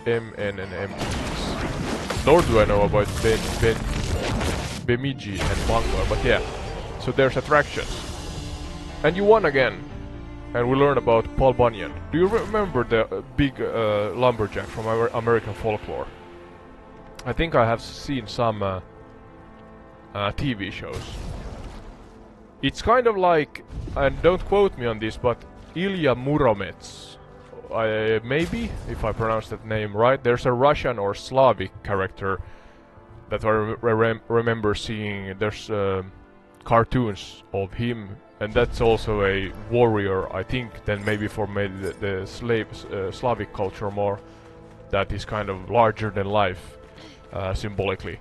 and ME is. Nor do I know about Bemidji and Bangor, but yeah. So there's attractions. And you won again. And we learned about Paul Bunyan. Do you remember the big lumberjack from American folklore? I think I have seen some TV shows. It's kind of like, and don't quote me on this, but Ilya Muromets. Maybe, if I pronounce that name right. There's a Russian or Slavic character that I remember seeing. There's cartoons of him, and that's also a warrior, I think, then maybe for maybe the Slavic culture more, that is kind of larger than life, symbolically.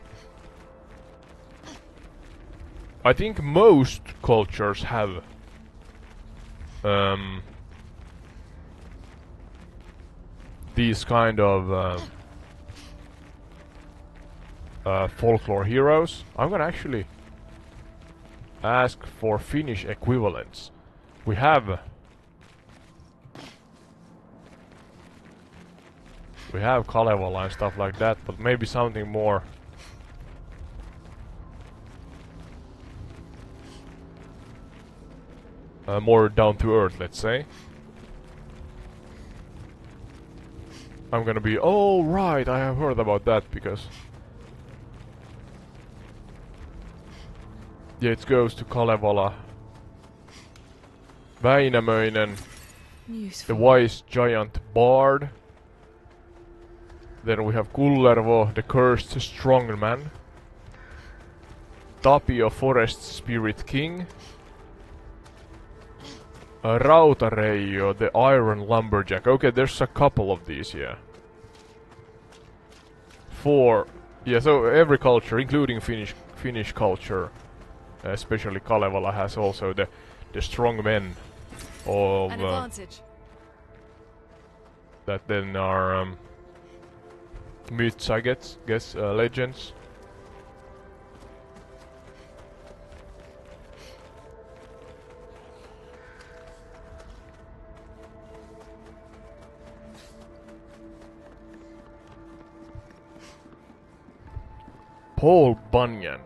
I think most cultures have these kind of folklore heroes. I'm gonna actually ask for Finnish equivalents. We have Kalevala and stuff like that, but maybe something more more down to earth, let's say. I'm gonna be, oh right, I have heard about that because yeah, it goes to Kalevala, Väinämöinen, the Useful. wise giant bard. Then we have Kullervo, the cursed strongman, Tapio, forest spirit king, Rautareijo, the iron lumberjack. Okay, there's a couple of these, yeah. Yeah, so every culture, including Finnish culture, especially Kalevala, has also the strong men of An advantage. that then are myths, I guess, legends. Paul Bunyan.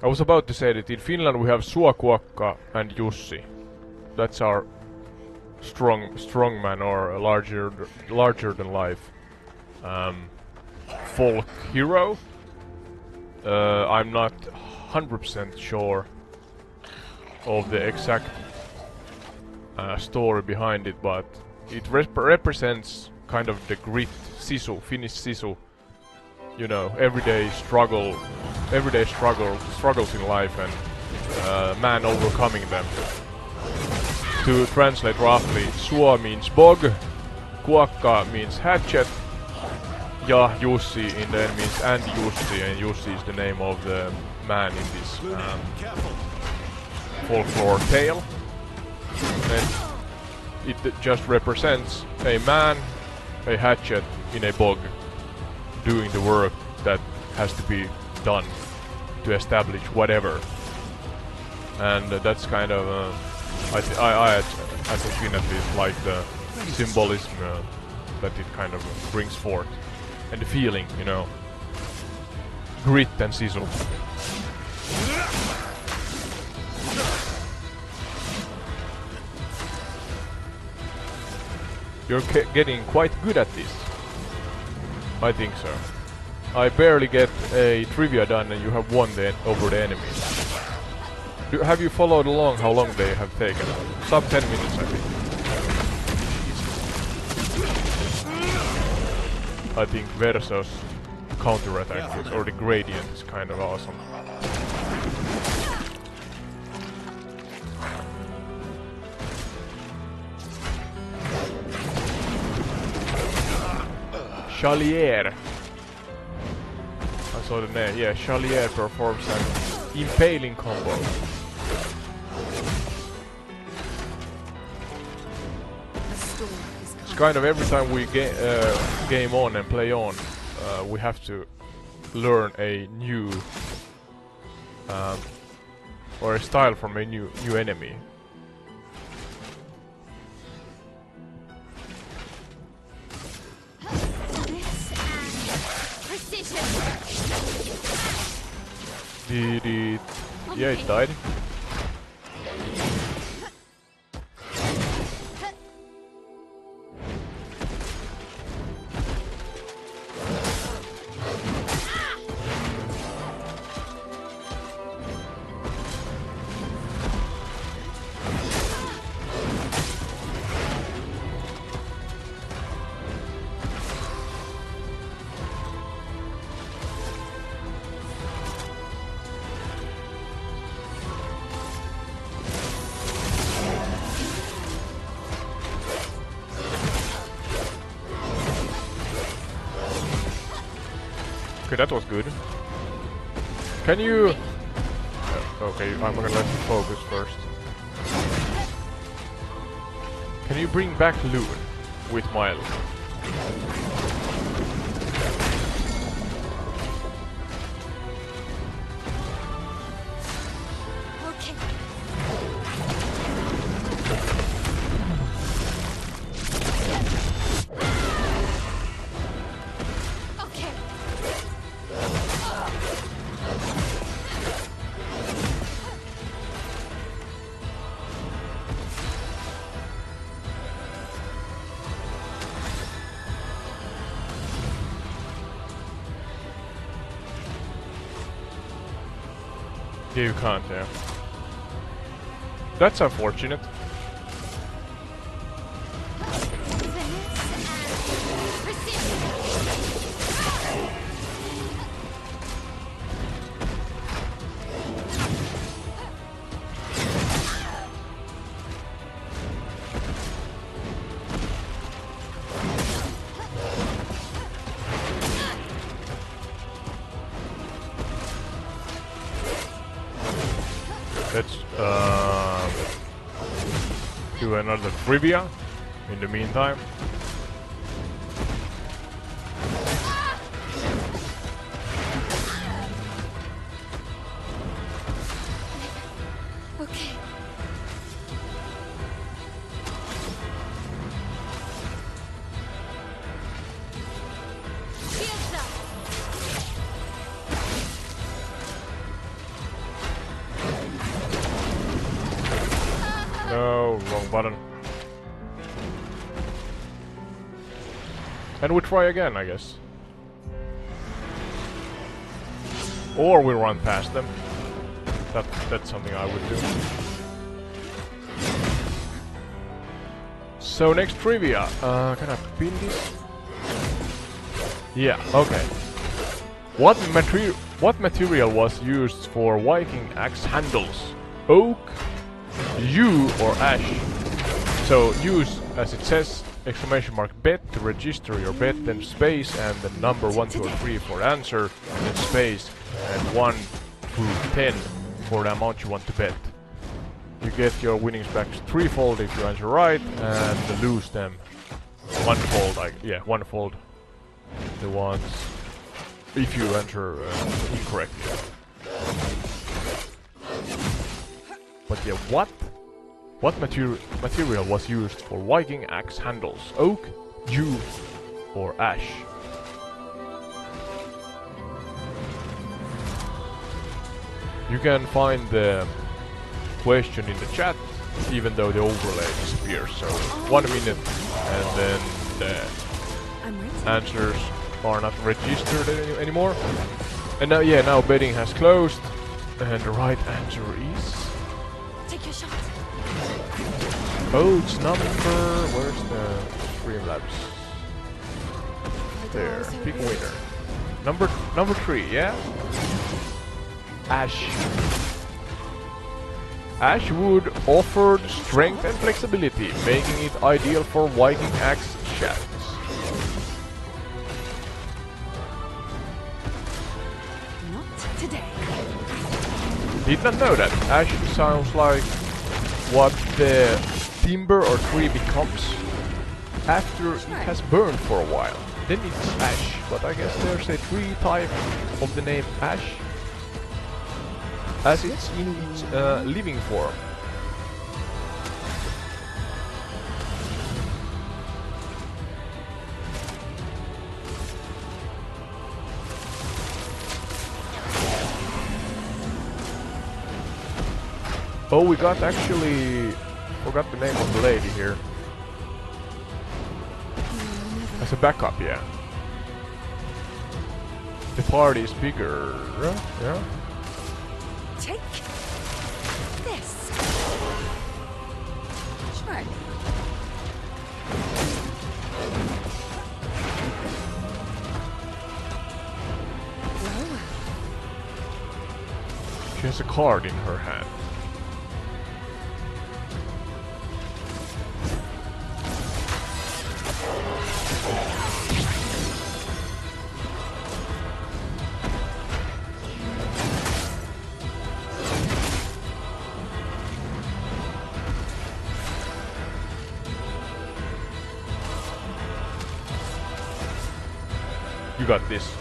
I was about to say that in Finland we have Suokuokka and Jussi. That's our strongman or a larger than life folk hero. I'm not 100% sure of the exact story behind it, but it represents kind of the grit, sisu, Finnish sisu. You know, everyday struggles in life, and man overcoming them. To translate roughly, Suo means bog, Kuokka means hatchet, ja Jussi in the end means and Jussi, and Jussi is the name of the man in this folklore tale. And it just represents a man, a hatchet in a bog, doing the work that has to be done to establish whatever. And that's kind of I think at least like the symbolism that it kind of brings forth, and the feeling, you know, grit and sisu. You're getting quite good at this. I think so. I barely get a trivia done and you have won over the enemies. Have you followed along how long they have taken? Sub 10 minutes, I think. I think Verso's counterattack or the gradient is kind of awesome. Chalier. I saw the name. Yeah, Chalier performs an impaling combo. It's kind of every time we game on and play on, we have to learn a new or a style from a new enemy. Did it? Yeah, it died. Okay, that was good. Can you... okay, I'm gonna let you focus first. Can you bring back Loon with Milo? Yeah, you can't, yeah. That's unfortunate. Let's do another trivia in the meantime. Okay. Shields up. No, wrong button. And we try again, I guess. Or we run past them. That's something I would do. So next trivia. Can I pin this? Yeah, okay. What material was used for Viking axe handles? Oak, yew, or ash? So use, as it says, exclamation mark bet to register your bet, then space and the number 1, 2, or 3 for answer, then space and 1 through 10 for the amount you want to bet. You get your winnings back threefold if you answer right, and lose them one-fold. One-fold the ones if you answer incorrectly. But yeah, what material was used for Viking axe handles? Oak, yew, or ash? You can find the question in the chat, even though the overlay disappears. So 1 minute, and then the answers are not registered anymore. And now, yeah, now betting has closed, and the right answer is. Take your shot. Oh, it's number. Where's the Streamlabs? There, big winner. Number 3, yeah. Ash. Ash wood offered strength and flexibility, making it ideal for Viking axe shafts. Not today. Did not know that. Ash sounds like what the timber or tree becomes after it has burned for a while. Then it's ash, but I guess there's a tree type of the name ash, as it's in its living form. Oh, we got actually... forgot the name of the lady here. As a backup, yeah. The party is bigger, yeah? Take this. Sure. Well. She has a card in her hand. You got this.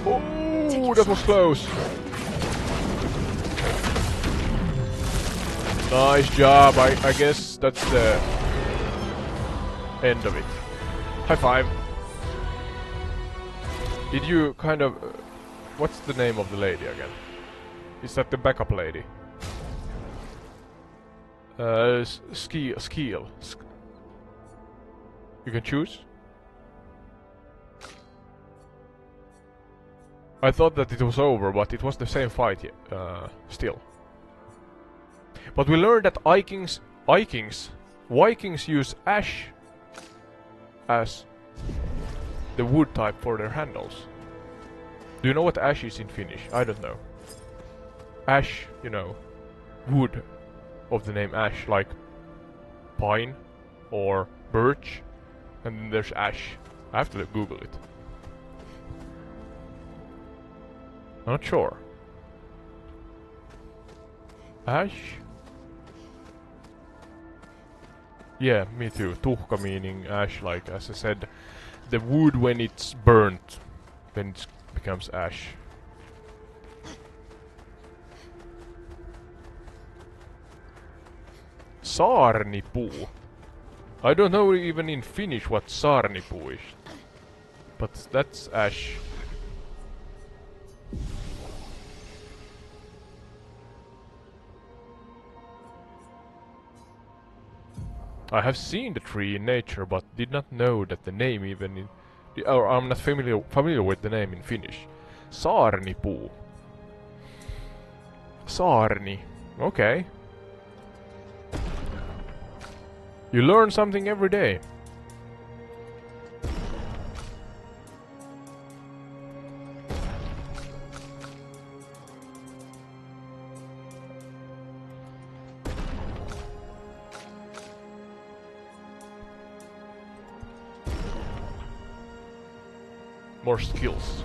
Oh, that was close. Nice job. I guess that's the end of it. High five. Did you kind of... what's the name of the lady again? Is that the backup lady? Skeel. You can choose. I thought that it was over, but it was the same fight still. But we learned that Vikings use ash as the wood type for their handles. Do you know what ash is in Finnish? I don't know. Ash, you know, wood of the name ash, like pine or birch, and then there's ash. I have to Google it. I'm not sure. Ash? Yeah, me too. Tuhka meaning ash, like as I said, the wood when it's burnt, then it becomes ash. Saarnipuu. I don't know even in Finnish what saarnipuu is. But that's ash. I have seen the tree in nature, but did not know that the name even in... or I'm not familiar with the name in Finnish. Saarnipuu. Saarni. Okay. You learn something every day. More skills.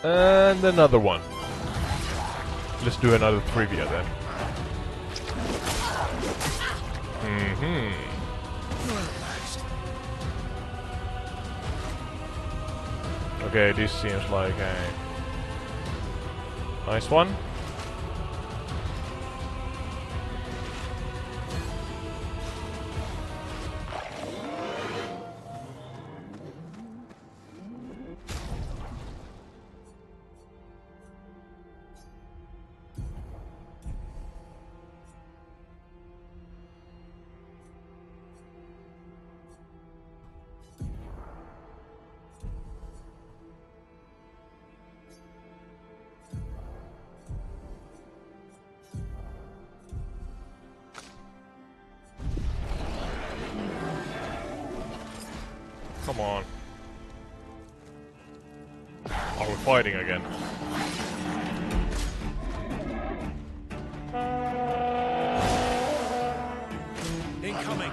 And another one. Let's do another trivia then. Okay, this seems like a nice one. Come on. Are we fighting again? Incoming.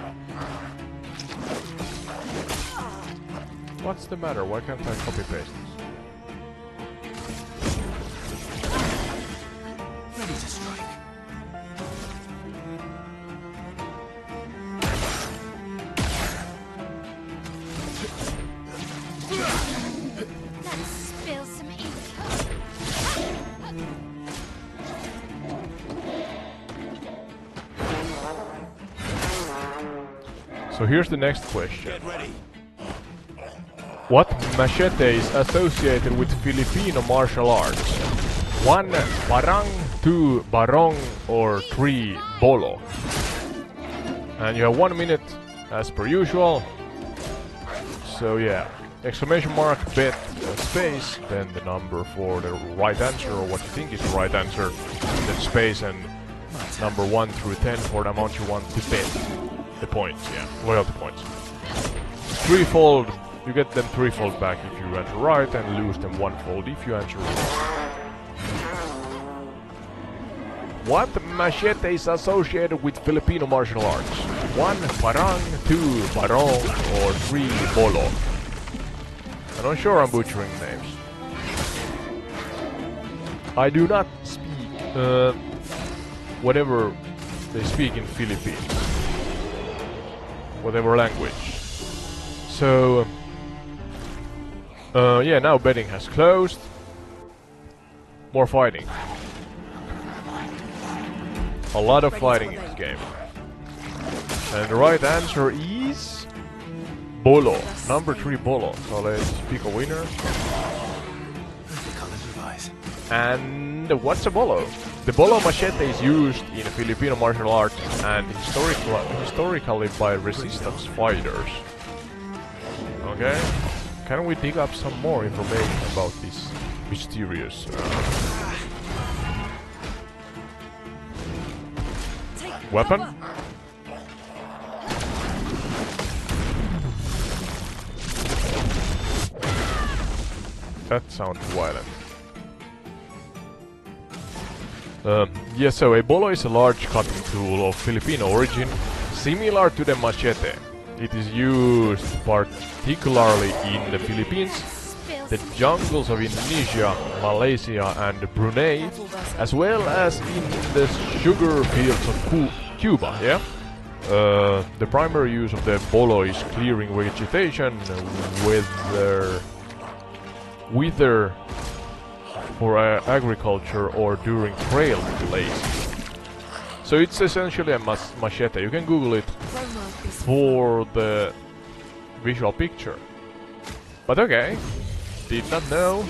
What's the matter? Why can't I copy paste this? Ready to strike. Let's spill some ink. So here's the next question. Get ready. What machete is associated with Filipino martial arts? 1. Barang, 2. Barong, or 3. Bolo? And you have 1 minute, as per usual. So yeah, exclamation mark, bet, space, then the number for the right answer, or what you think is the right answer, then space, and number 1 through 10 for the amount you want to bet. The points, yeah, loyalty points. Threefold, you get them threefold back if you answer right, and lose them onefold if you answer wrong. What machete is associated with Filipino martial arts? 1. Parang, 2. Barong, or 3. Bolo. And I'm sure I'm butchering names. I do not speak whatever they speak in Philippines. Whatever language. So, yeah, now betting has closed. More fighting. A lot of fighting in this game. And the right answer is Bolo. Number 3 Bolo. So let's pick a winner. And what's a Bolo? The Bolo machete is used in Filipino martial arts and historically by resistance fighters. Okay. Can we dig up some more information about this mysterious weapon? That sounds violent. Yeah, so a bolo is a large cutting tool of Filipino origin, similar to the machete. It is used particularly in the Philippines, the jungles of Indonesia, Malaysia and Brunei, as well as in the sugar fields of Cuba, yeah? The primary use of the bolo is clearing vegetation, whether for agriculture or during trail delays. So it's essentially a machete. You can Google it for the visual picture. But okay, did not know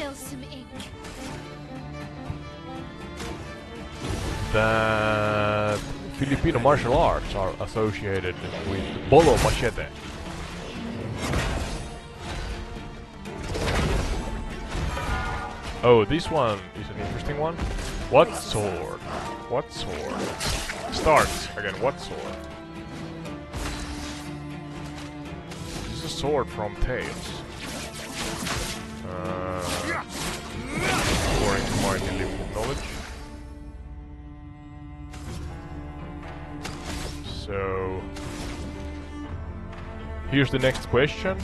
that Filipino martial arts are associated with bolo machete. Oh, this one is an interesting one. What sword? What sword? Starts again. What sword? This is a sword from Tales. According to my limited knowledge. So here's the next question.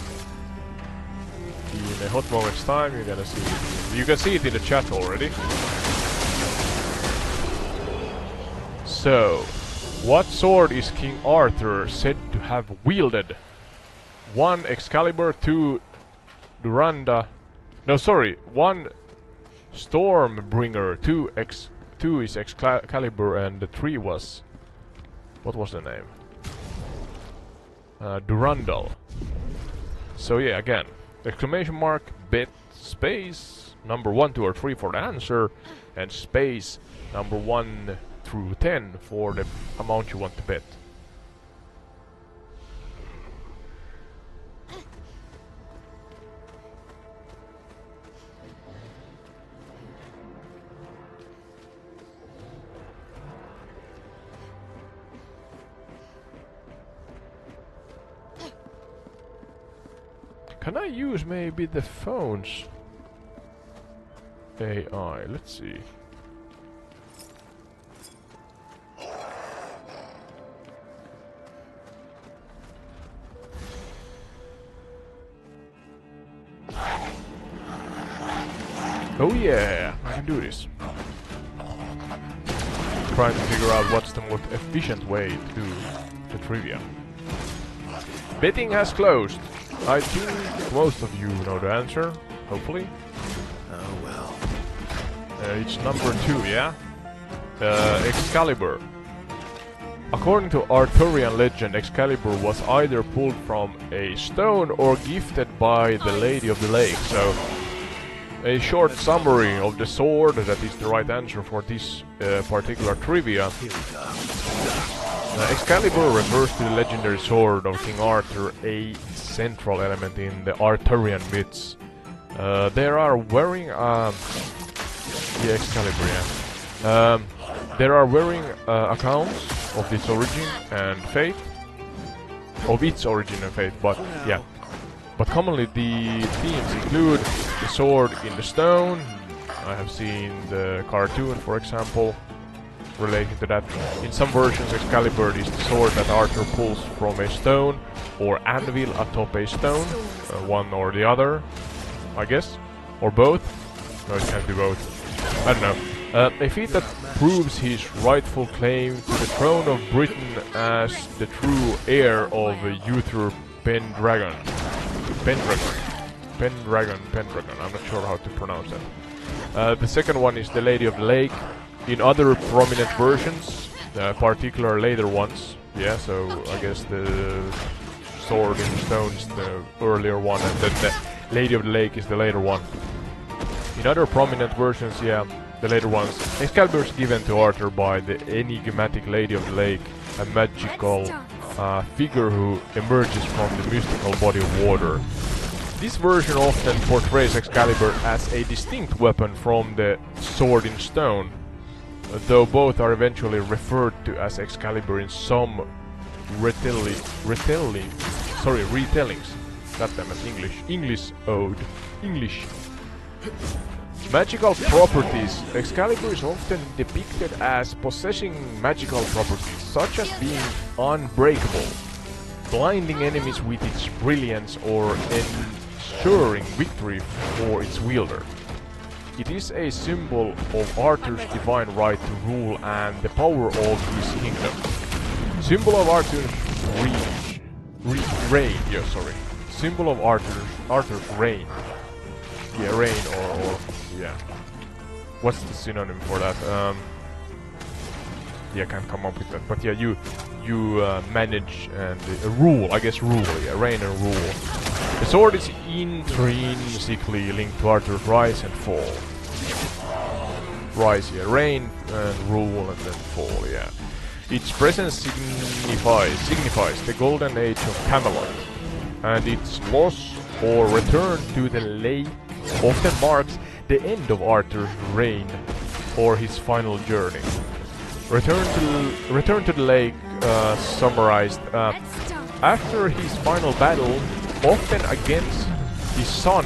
In a hot moment's time, you're gonna see it. You can see it in the chat already. So, what sword is King Arthur said to have wielded? 1 Excalibur, 2 Duranda. No, sorry, 1 Stormbringer, 2 is Excalibur, and the 3 was. What was the name? Durandal. So yeah, again. Exclamation mark, bet, space, number 1, 2 or 3 for the answer, and space, number 1 through 10 for the amount you want to bet. Can I use maybe the phone's AI? Let's see. Oh yeah, I can do this. Trying to figure out what's the most efficient way to do the trivia. Betting has closed. I think most of you know the answer, hopefully. Oh well. It's number 2, yeah? Excalibur. According to Arthurian legend, Excalibur was either pulled from a stone or gifted by the Lady of the Lake. So, a short summary of the sword that is the right answer for this particular trivia. Excalibur refers to the legendary sword of King Arthur, a central element in the Arthurian myths. There are varying Excalibur, yeah. There are varying accounts of its origin and fate. But yeah. But commonly the themes include the sword in the stone. I have seen the cartoon, for example. relating to that. In some versions, Excalibur is the sword that Arthur pulls from a stone or anvil atop a stone, one or the other, I guess, or both. No, it can't be both. I don't know. A feat that proves his rightful claim to the throne of Britain as the true heir of Uther Pendragon. Pendragon. I'm not sure how to pronounce that. The second one is the Lady of the Lake. In other prominent versions, particular later ones, yeah, so I guess the Sword in Stone is the earlier one, and then the Lady of the Lake is the later one. In other prominent versions, yeah, the later ones, Excalibur is given to Arthur by the enigmatic Lady of the Lake, a magical figure who emerges from the mystical body of water. This version often portrays Excalibur as a distinct weapon from the Sword in Stone, though both are eventually referred to as Excalibur in some retellings. That time as English. Magical properties. Excalibur is often depicted as possessing magical properties, such as being unbreakable, blinding enemies with its brilliance, or ensuring victory for its wielder. It is a symbol of Arthur's divine right to rule and the power of his kingdom. Symbol of Arthur's reign. Symbol of Arthur's reign. Yeah, reign or yeah. What's the synonym for that? Yeah, I can't come up with that. But yeah, you manage and rule. I guess rule. Yeah, reign and rule. The sword is intrinsically linked to Arthur's rise and fall. Rise, yeah, reign and rule and then fall, yeah. Its presence signifies the golden age of Camelot, and its loss or return to the lake often marks the end of Arthur's reign or his final journey. Return to the lake, summarized after his final battle, often against his son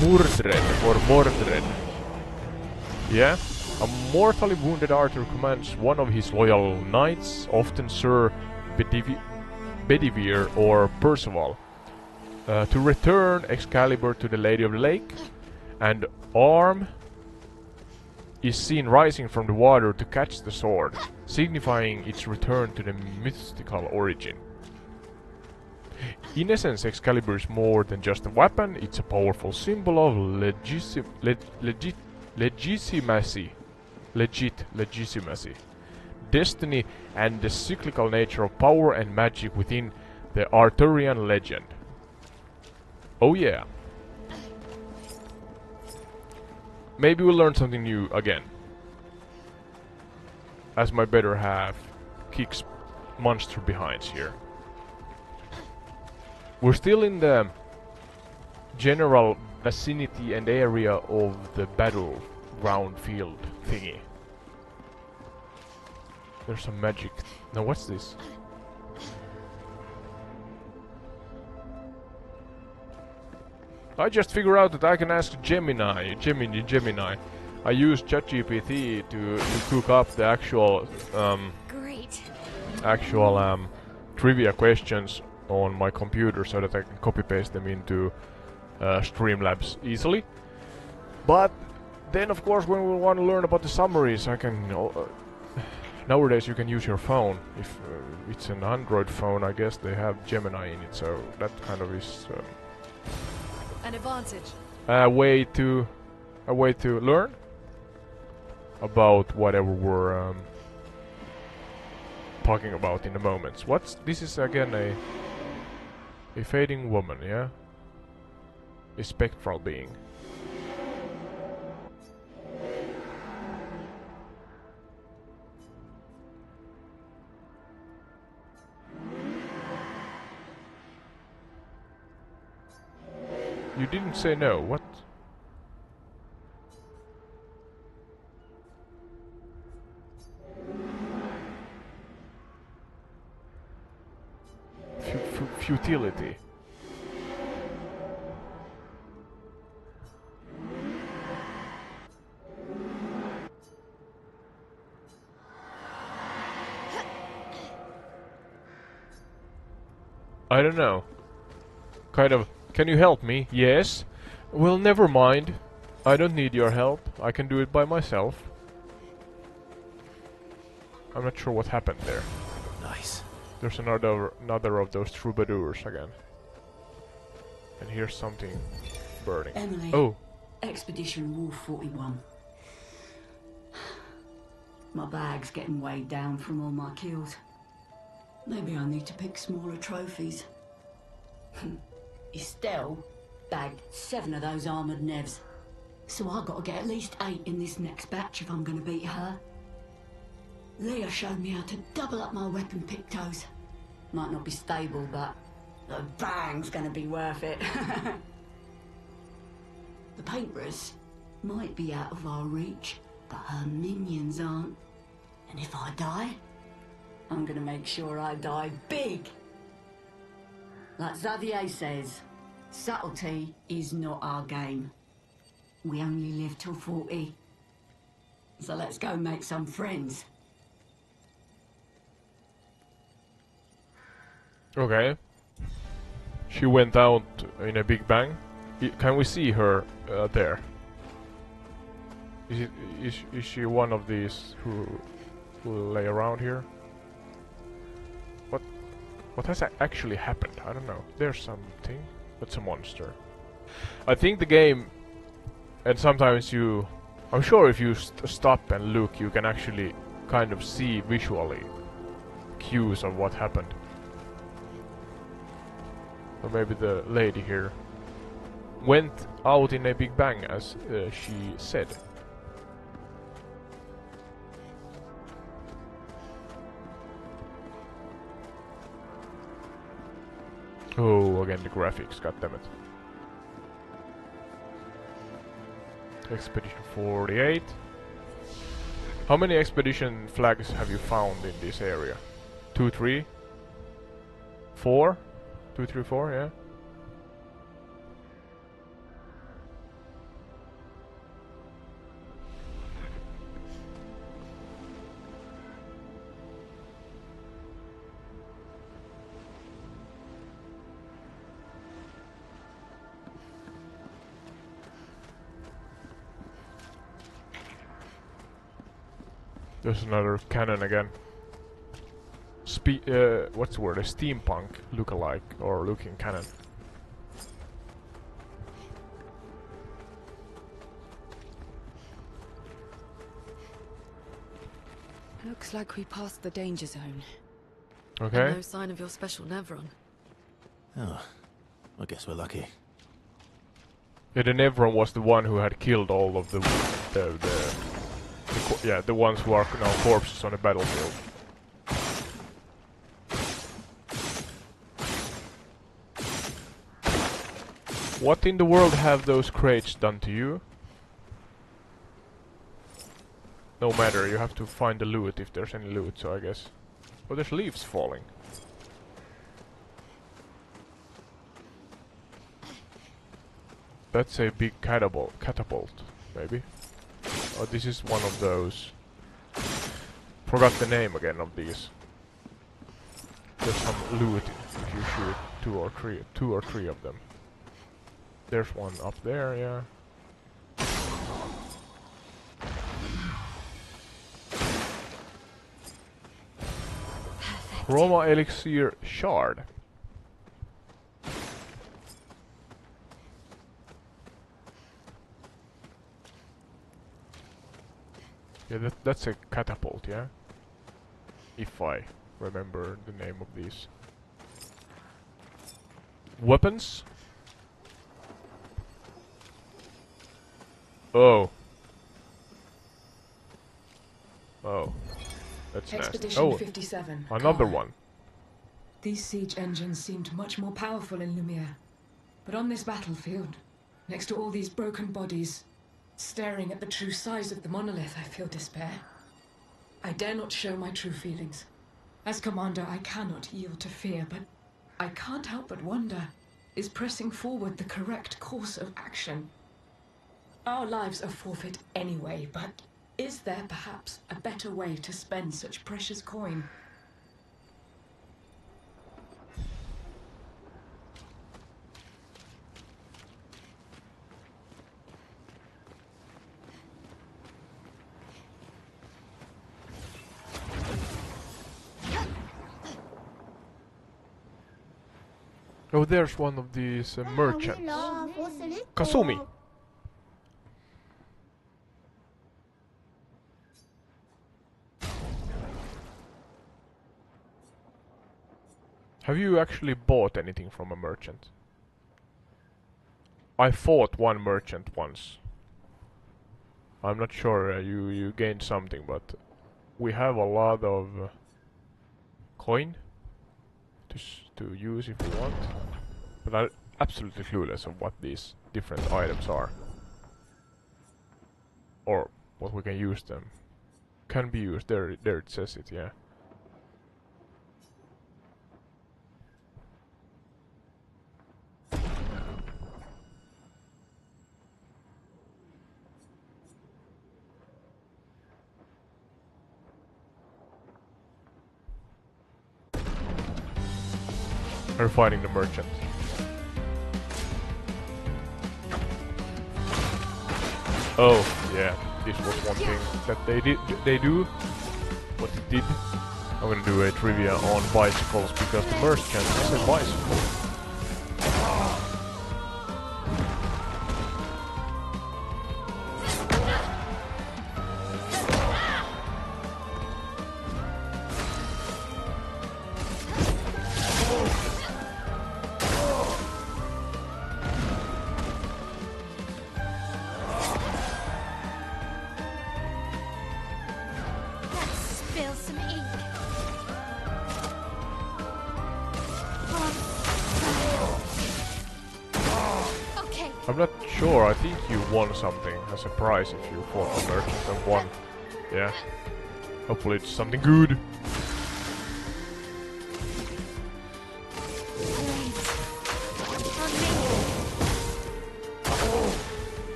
Mordred. Yeah, a mortally wounded Arthur commands one of his loyal knights, often Sir Bedivere or Percival, to return Excalibur to the Lady of the Lake, and arm is seen rising from the water to catch the sword, signifying its return to the mystical origin. In essence, Excalibur is more than just a weapon, it's a powerful symbol of legitimacy, destiny, and the cyclical nature of power and magic within the Arthurian legend. Oh yeah. Maybe we'll learn something new again, as my better half kicks monster behinds here. We're still in the general vicinity and area of the battleground field thingy. There's some magic. Now what's this? I just figured out that I can ask Gemini. I use ChatGPT to cook up the actual trivia questions on my computer so that I can copy paste them into Streamlabs easily. But then, of course, when we want to learn about the summaries, I can. Nowadays, you can use your phone. If it's an Android phone, I guess they have Gemini in it, so that kind of is an advantage. A way to learn about whatever we're talking about in the moments. This is again a fading woman, yeah? A spectral being. You didn't say no, what? Futility. I don't know. Kind of, can you help me? Yes. Well, never mind. I don't need your help. I can do it by myself. I'm not sure what happened there. Nice. There's another of those troubadours again. And here's something burning. Emily. Oh. Expedition Wolf 41. My bag's getting weighed down from all my kills. Maybe I need to pick smaller trophies. Estelle bagged 7 of those armoured nevs. So I've got to get at least 8 in this next batch if I'm going to beat her. Leah showed me how to double up my weapon pictos. Might not be stable, but the bang's going to be worth it. The paintbrus might be out of our reach, but her minions aren't. And if I die, I'm going to make sure I die big. Like Xavier says, subtlety is not our game. We only live till 40. So let's go make some friends. Okay. She went out in a big bang. Can we see her there? Is she one of these who lay around here? What has actually happened? I don't know. There's something. That's a monster. I think the game, and sometimes you, I'm sure if you stop and look, you can actually kind of see visually cues of what happened. Or maybe the lady here went out in a big bang, as she said. Oh, again the graphics, goddammit. Expedition 48. How many expedition flags have you found in this area? 2, 3? 4? 2, 3, 4, yeah? There's another cannon again. What's the word? A steampunk look-alike or looking cannon. Looks like we passed the danger zone. Okay. And no sign of your special Nevron. Oh, I guess we're lucky. Yeah, the Nevron was the one who had killed all of the ones who are now corpses on the battlefield. What in the world have those crates done to you? No matter, you have to find the loot if there's any loot, so I guess. Oh, there's leaves falling. That's a big catapult, maybe. Oh, this is one of those. Forgot the name again of these. There's some loot if you shoot two or three of them. There's one up there, yeah. Chroma Elixir Shard. Yeah, that's a catapult, yeah? If I remember the name of these. Weapons? Oh. Oh. That's nasty. Expedition Oh, 57. another Clair. one. These siege engines seemed much more powerful in Lumiere. But on this battlefield, next to all these broken bodies, staring at the true size of the monolith, I feel despair. I dare not show my true feelings. As commander, I cannot yield to fear, but I can't help but wonder, is pressing forward the correct course of action? Our lives are forfeit anyway, but is there perhaps a better way to spend such precious coin? Oh, there's one of these merchants. Kasumi! Have you actually bought anything from a merchant? I fought one merchant once. I'm not sure you gained something, but we have a lot of coin to use if we want. But I'm absolutely clueless of what these different items are. Or what we can use them. Can be used, there it says it, yeah. We're fighting the merchant. Oh, yeah, this was one thing that they do. What it did. I'm gonna do a trivia on bicycles because the merchant is a bicycle. Spill some ink. Okay. I'm not sure, I think you won something as a prize if you fought a merchant and won. Yeah. Hopefully it's something good.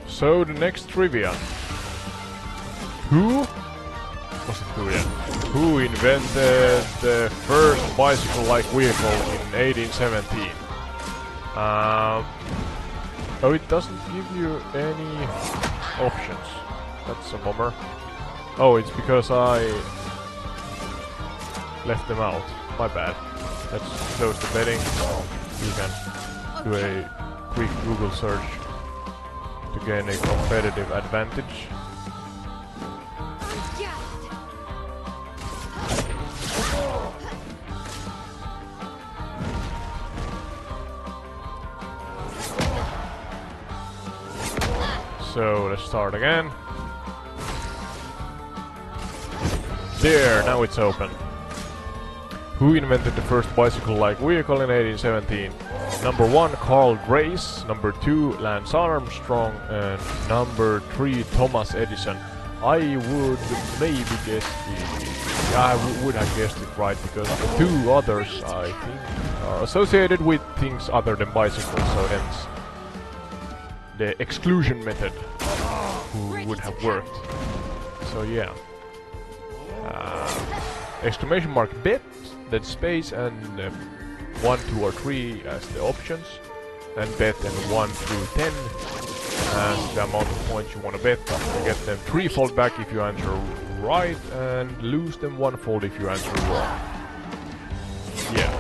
So the next trivia. Who invented the first bicycle-like vehicle in 1817? Oh, it doesn't give you any options. That's a bummer. Oh, it's because I left them out. My bad. Let's close the betting. You can do a quick Google search to gain a competitive advantage. So let's start again. There, now it's open. Who invented the first bicycle-like vehicle in 1817? Number 1, Carl Grace. Number 2, Lance Armstrong. And number 3, Thomas Edison. I would maybe guess the... Yeah, I would have guessed it right, because the two others, I think, are associated with things other than bicycles, so hence the exclusion method would have worked. So yeah. Exclamation mark bet, then space, and 1, 2, or 3 as the options, and bet and 1 through 10 as the amount of points you want to bet. You get them 3-fold back if you answer right, and lose them 1-fold if you answer wrong. Yeah.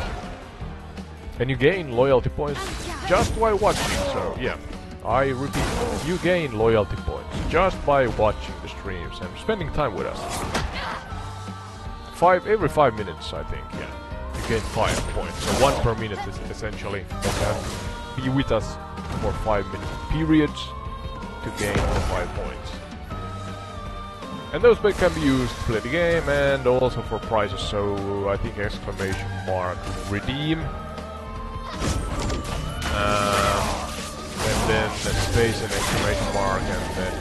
And you gain loyalty points just by watching, so yeah. I repeat, you gain loyalty points just by watching the streams and spending time with us. Every 5 minutes, I think, yeah. You gain 5 points, so 1 per minute is essentially. You can be with us for 5-minute periods to gain the 5 points. And those can be used to play the game and also for prizes, so I think exclamation mark redeem. And then the space and exclamation mark, and then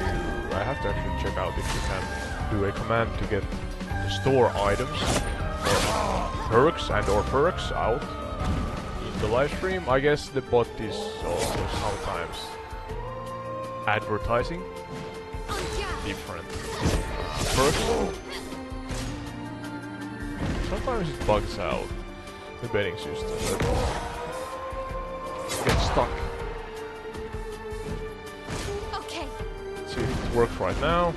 I have to actually check out if you can do a command to get the store items, or perks and or perks out in the live stream. I guess the bot is also sometimes advertising different perks. Sometimes it bugs out the betting system. Gets stuck. Okay. See if it works right now.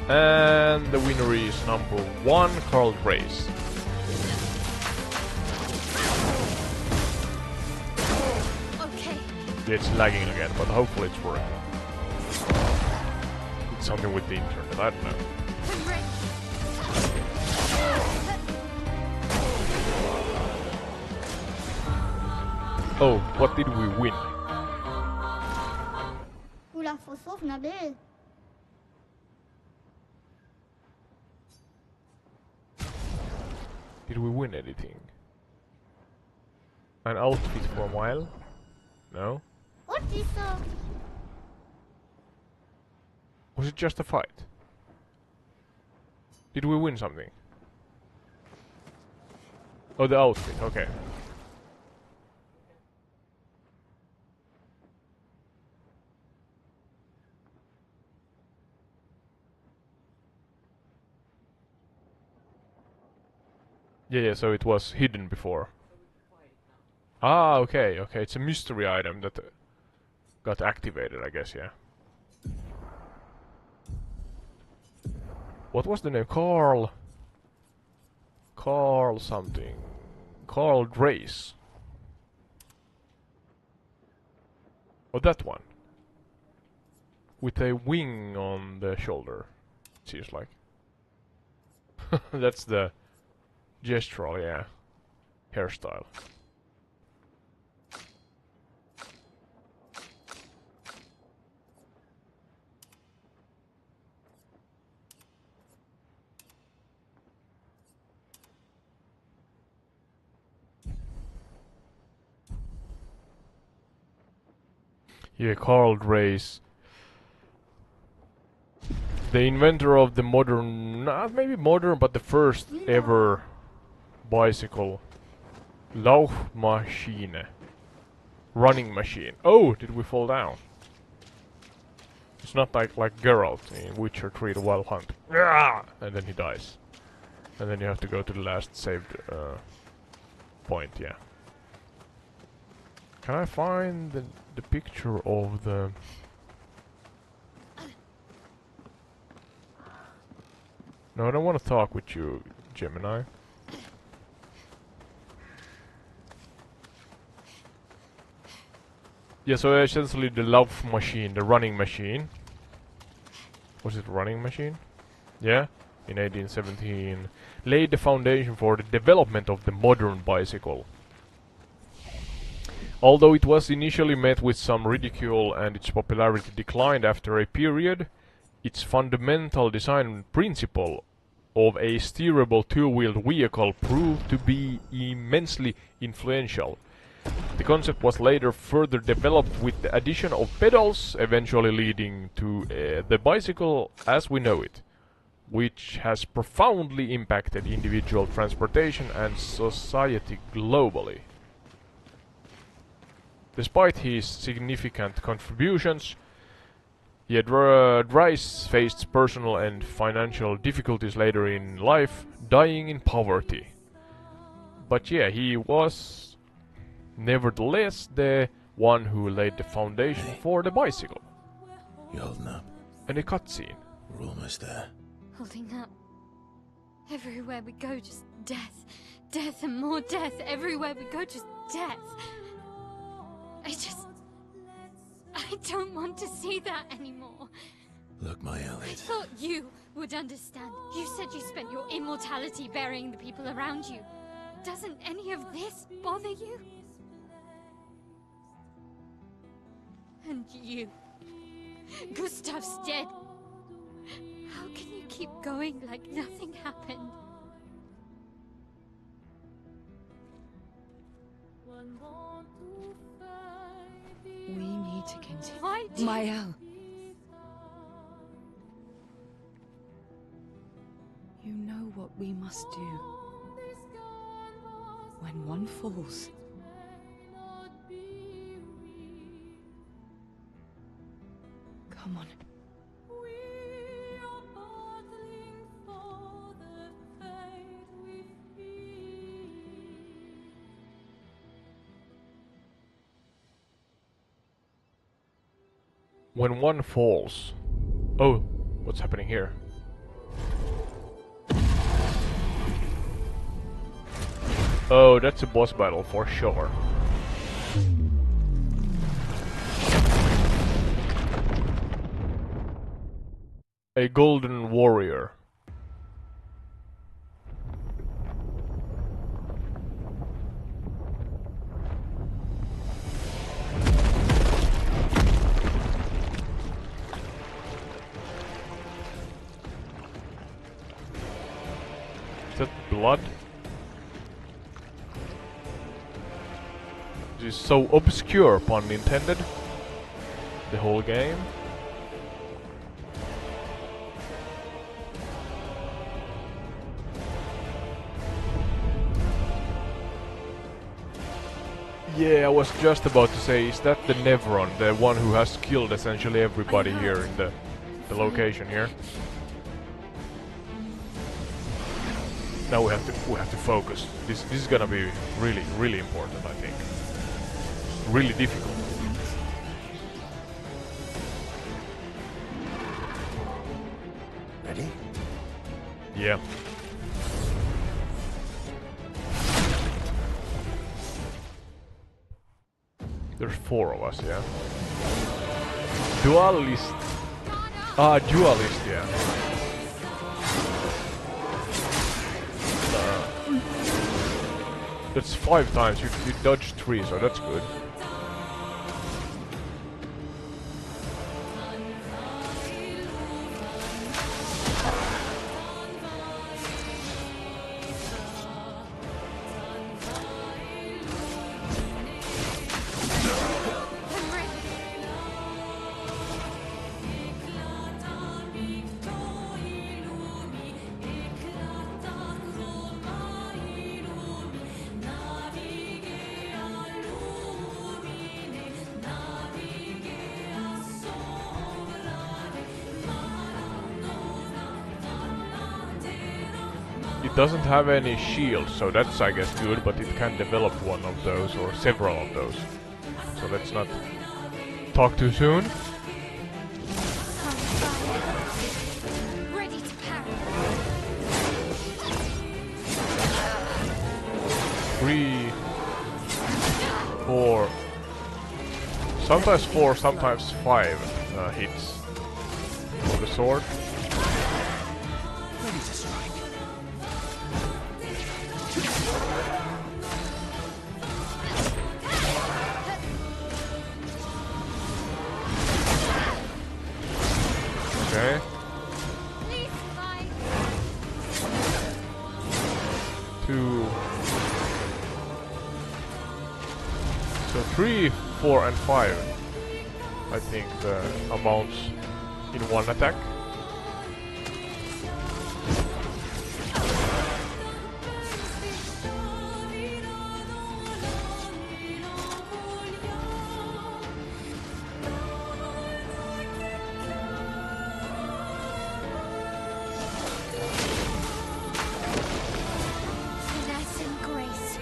And the winner is number 1, Carl Grace. Okay. It's lagging again, but hopefully it's working. It's something with the internet, I don't know. I'm ready. Oh, what did we win? Oula, faut sauve, Nabil. Did we win anything? An outfit for a while? No? What is Was it just a fight? Did we win something? Oh, the outfit, okay. Yeah, so it was hidden before. Ah, okay, it's a mystery item that got activated, I guess, yeah. What was the name? Carl something. Carl Grace. Oh, that one. With a wing on the shoulder, it seems like. That's the gestural, yeah, hairstyle. Yeah, Carl Grace. The inventor of the modern, not maybe modern, but the first ever bicycle Laufmaschine. Running machine. Oh, did we fall down? It's not like Geralt in Witcher 3 the Wild Hunt. And then he dies. And then you have to go to the last saved point, yeah. Can I find the picture of the... No, I don't want to talk with you, Gemini. Yeah, so essentially the love machine, the running machine. Was it running machine? Yeah, in 1817 laid the foundation for the development of the modern bicycle. Although it was initially met with some ridicule and its popularity declined after a period, its fundamental design principle of a steerable two-wheeled vehicle proved to be immensely influential. The concept was later further developed with the addition of pedals, eventually leading to the bicycle as we know it, which has profoundly impacted individual transportation and society globally. Despite his significant contributions, yet Dries faced personal and financial difficulties later in life, dying in poverty. But yeah, he was nevertheless the one who laid the foundation for the bicycle. You holding up? And a cutscene. We're almost there. Holding up. Everywhere we go, just death. Death and more death. Everywhere we go, just death. I don't want to see that anymore. Look, my I Elliot. thought you would understand. You said you spent your immortality burying the people around you. Doesn't any of this bother you? And you. Gustav's dead. How can you keep going like nothing happened? We need to continue. Why do Mael. You know what we must do. When one falls, come on. When one falls. Oh, what's happening here? Oh, that's a boss battle for sure. A golden warrior. Is that blood? This is so obscure, pun intended. The whole game. Yeah, I was just about to say, is that the Nevron, the one who has killed essentially everybody here in the location here? Now we have to focus. This is gonna be really important, I think. Really difficult. Ready? Yeah. There's 4 of us, yeah. Dualist. Ah, dualist, yeah. That's 5 times. You dodged 3, so that's good. It doesn't have any shields, so that's I guess good, but it can develop one of those or several of those. So let's not talk too soon. Ready to parry. 3, 4, sometimes 4, sometimes 5 hits of the sword. Ready to strike. Okay. Please fly. 2. So 3, 4 and 5. I think the amounts in one attack. Finesse and grace.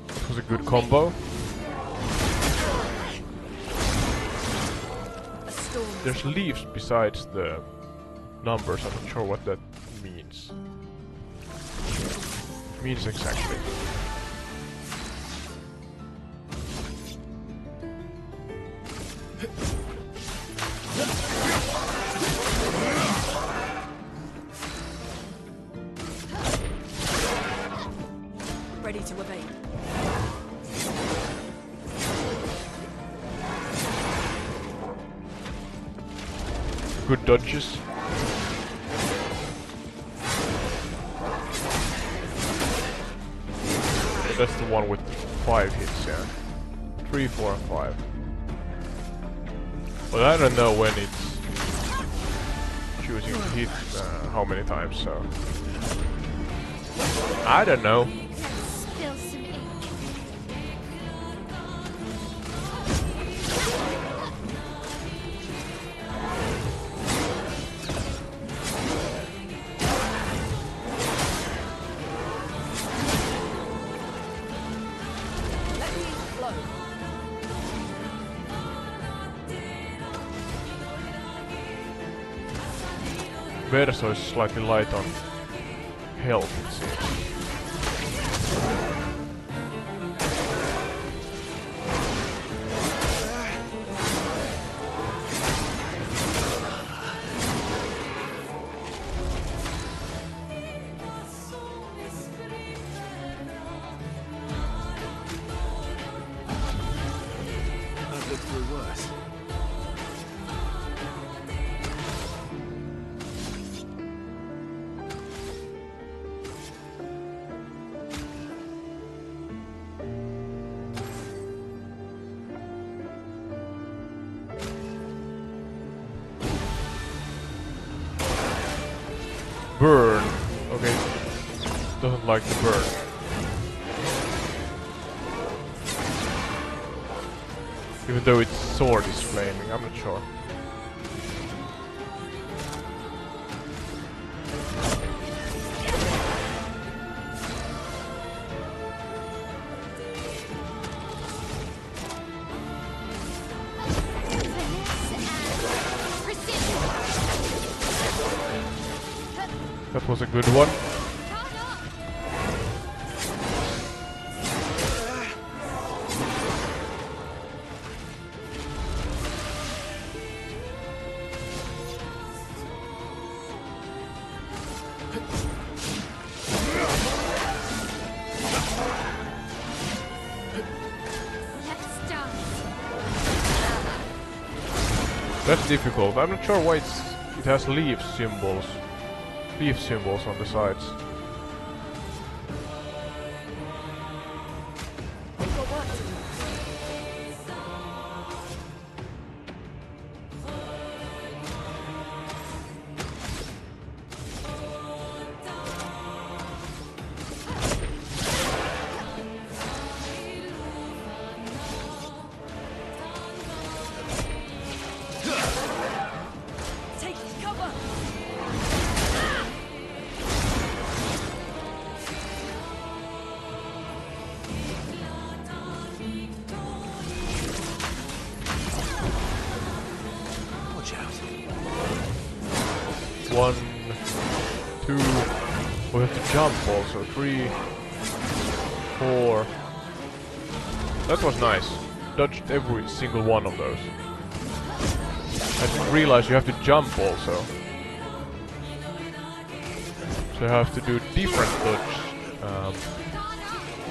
It was a good combo. There's leaves besides the numbers. I'm not sure what that means. Means exactly. Ready to obey. Good dodges. That's the one with 5 hits, yeah. 3, 4, and 5. But I don't know when it's choosing to hit how many times, so... I don't know. Spill some ink. Verso is slightly light on health, it seems. I've lived through worse. Burn. Okay. Doesn't like the burn. Even though its sword is flaming, I'm not sure. That was a good one. That's difficult. I'm not sure why it has leaf symbols on the sides. One, two, we have to jump also, 3, 4. That was nice. Dodged every single one of those. I didn't realize you have to jump also. So you have to do different dodge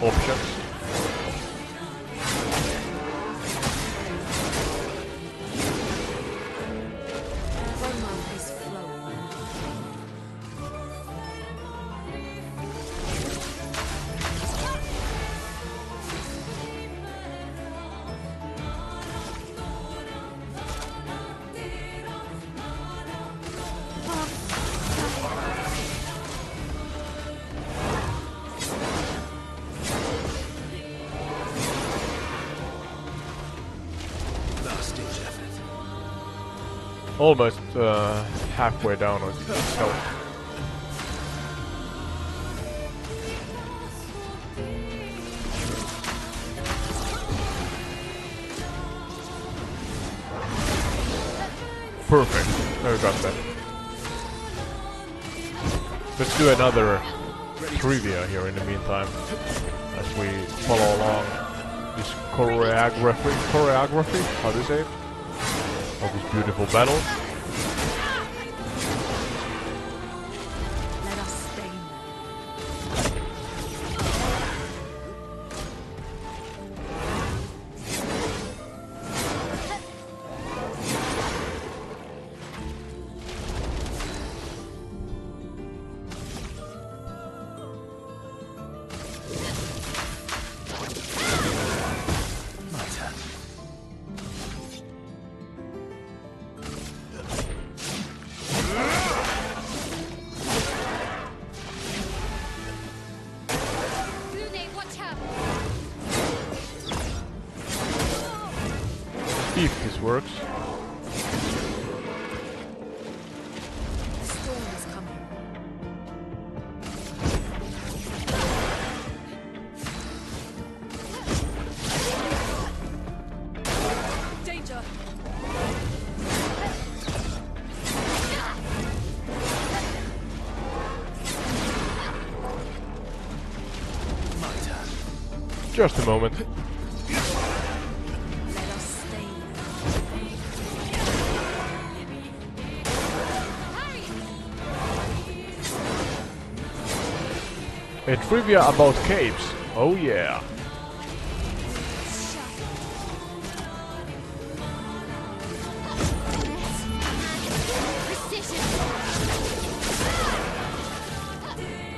options. Almost halfway down on its health. Perfect. Now we got that. Let's do another trivia here in the meantime, as we follow along this choreography, how do you say it? Of this beautiful battle. Let us stay If this works. The storm is coming. Danger! Just a moment. Let us stay. A trivia about caves. Oh yeah. Precision.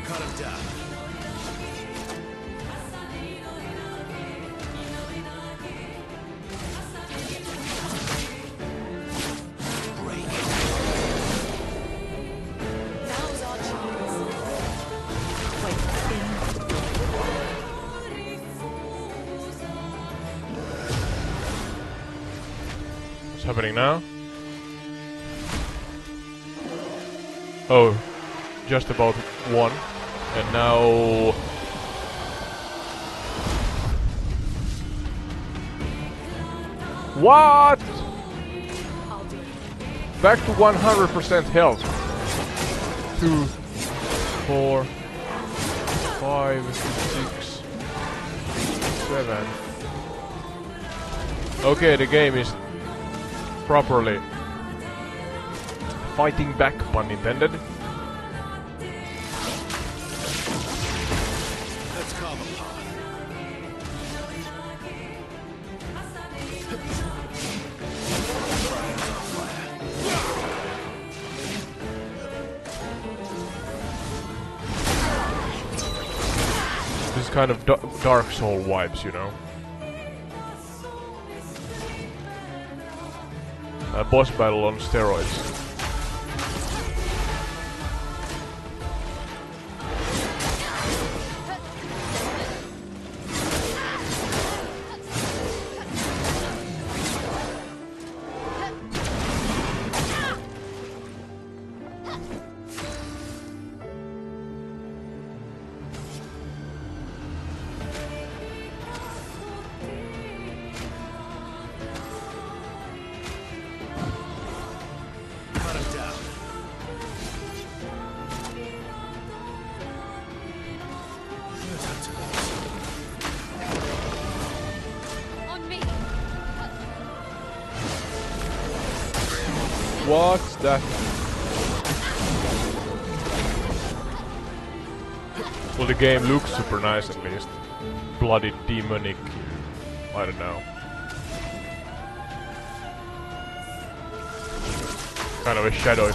Cut him down. Now's our chance. Wait, What's happening now? Oh, just about one. And now... What? I'll do it. Back to 100% health. 2, 4, 5, 6, 7. Okay, the game is properly fighting back, pun intended. Let's carve a path. This is kind of Dark Soul vibes, you know. A boss battle on steroids. Cut him down. On me. What's that? Well, the game looks super nice at least. Bloody demonic. I don't know. Kind of a shadow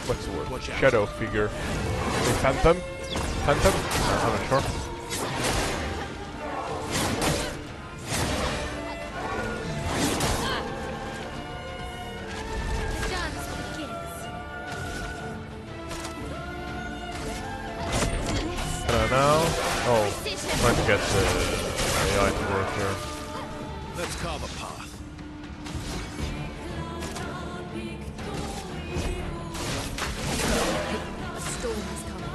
what's the word? Watch out. Shadow figure. A phantom? Phantom? I'm not sure. Dance begins. Now? Oh, trying to get the AI to work here. Let's carve a path. A storm is coming.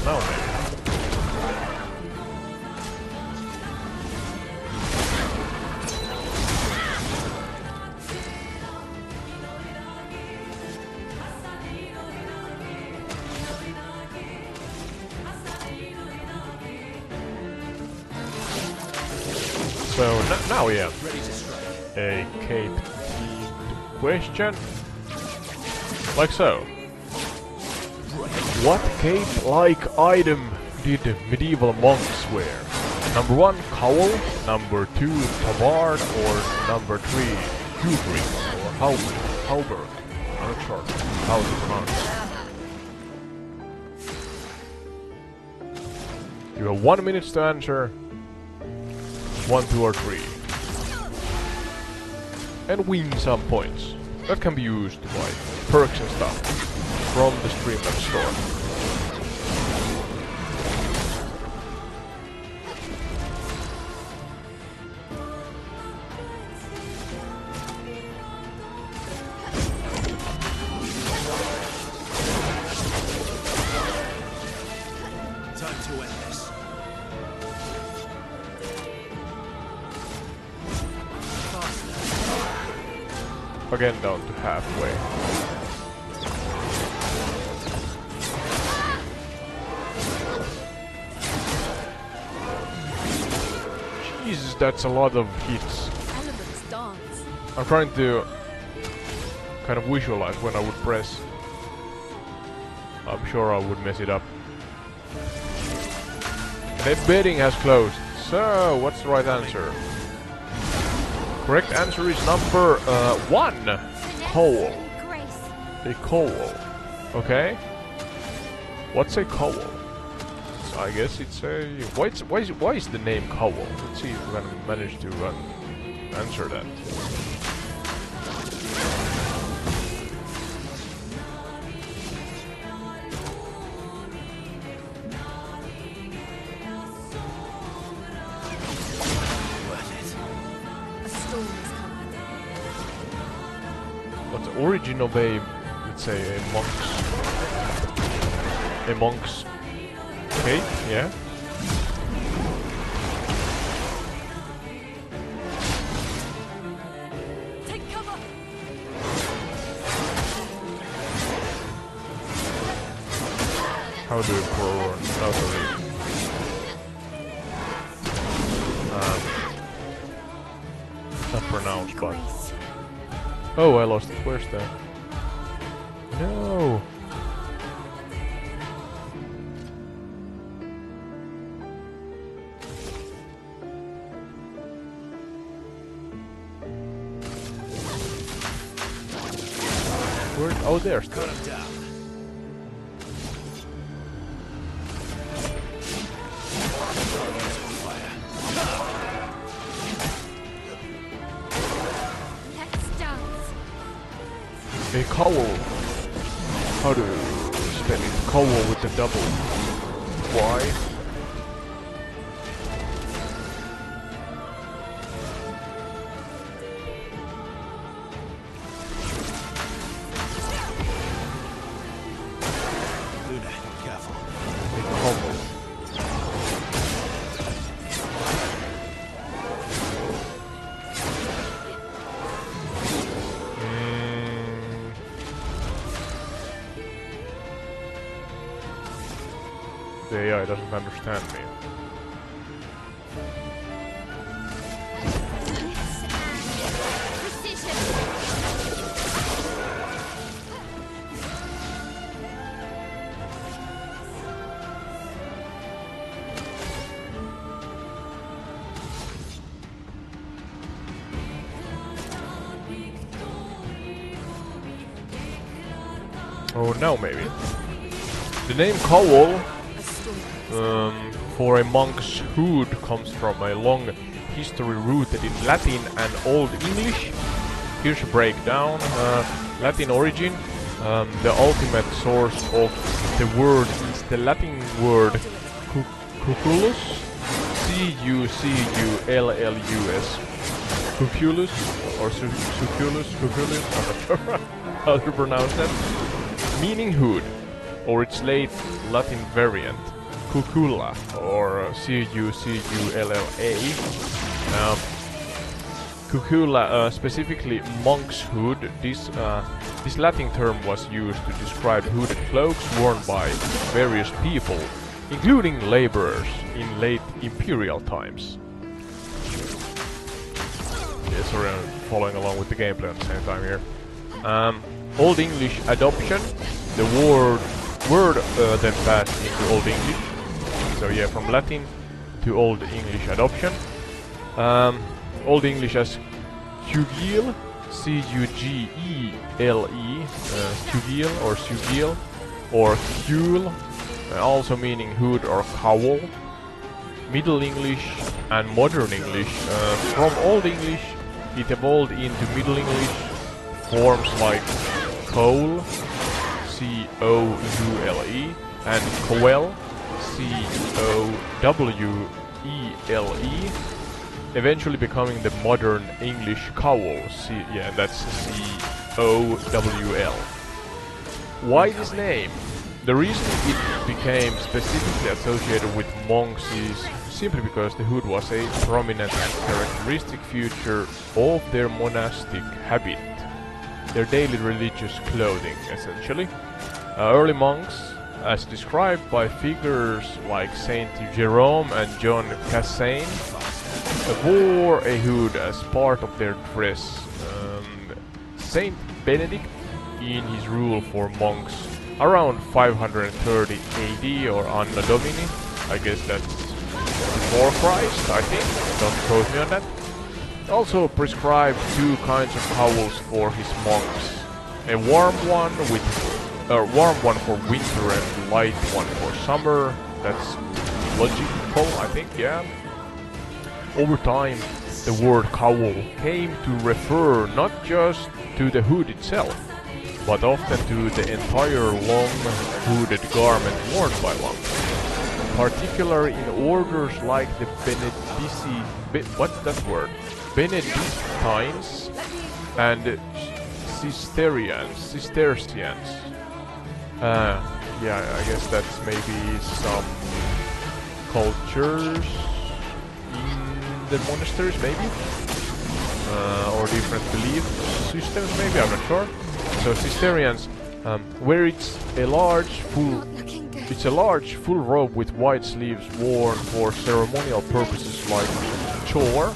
Now maybe. So now we have a cape-themed question. Like so. What cape-like item did medieval monks wear? Number 1, cowl. Number 2, tabard. Or number 3, hubrig or halberd. I'm not sure how to pronounce. You have 1 minute to answer. 1, 2, or 3. And win some points. That can be used to buy perks and stuff from the Streamlabs store. again down to halfway. Jesus, that's a lot of hits. Elements dance. I'm trying to kind of visualize when I would press. I'm sure I would mess it up. The betting has closed. So, what's the right answer? Correct answer is number 1. Coal. A coal. Okay. What's a coal? So I guess it's a... Why is the name coal? Let's see if we can manage to answer that. What's the origin of a, let's say, a monk's cave? Yeah. Take cover. How do you pronounce it? Not pronounced, but... Oh, I lost it. Where's that? No! Where? Oh, there's the... A cowl. How do you spell it? Cowl with the double Y. Luna, careful. A cowl. The AI doesn't understand me. Oh, now maybe. The name Cowl for a monk's hood comes from a long history rooted in Latin and Old English. Here's a breakdown. Latin origin. The ultimate source of the word is the Latin word cucullus. C-U-C-U-L-L-U-S. Cucullus or suculus. I'm not sure how to pronounce that. Meaning hood, or its late Latin variant, cuculla, or C-U-C-U-L-L-A. Cuculla, specifically monk's hood. This Latin term was used to describe hooded cloaks worn by various people, including laborers in late imperial times. Yeah, sorry, I'm following along with the gameplay at the same time here. Old English adoption. The word then passed into Old English. So yeah, from Latin to Old English adoption. Old English as Cugil, C-U-G-E-L-E, Cugil or Sugil, or Cule, also meaning hood or cowl. Middle English and Modern English. From Old English, it evolved into Middle English forms like coal, C-O-U-L-E, and coel, C-O-W-E-L-E, eventually becoming the Modern English cowl, that's C-O-W-L. Why this name? The reason it became specifically associated with monks is simply because the hood was a prominent and characteristic feature of their monastic habit. their daily religious clothing, essentially. Early monks, as described by figures like Saint Jerome and John Cassagne, wore a hood as part of their dress. Saint Benedict, in his rule for monks around 530 AD or Anno Domini, I guess that's before Christ, I think, don't quote me on that, also prescribed two kinds of cowls for his monks. A warm one for winter and light one for summer. That's logical, I think, yeah. Over time, the word cowl came to refer not just to the hood itself, but often to the entire long hooded garment worn by monks. Particularly in orders like the Benedictines and Cistercians. Yeah, I guess that's maybe some cultures in the monasteries, maybe? Or different belief systems, maybe, I'm not sure. So Cistercians, where it's a large full robe with wide sleeves worn for ceremonial purposes like chore.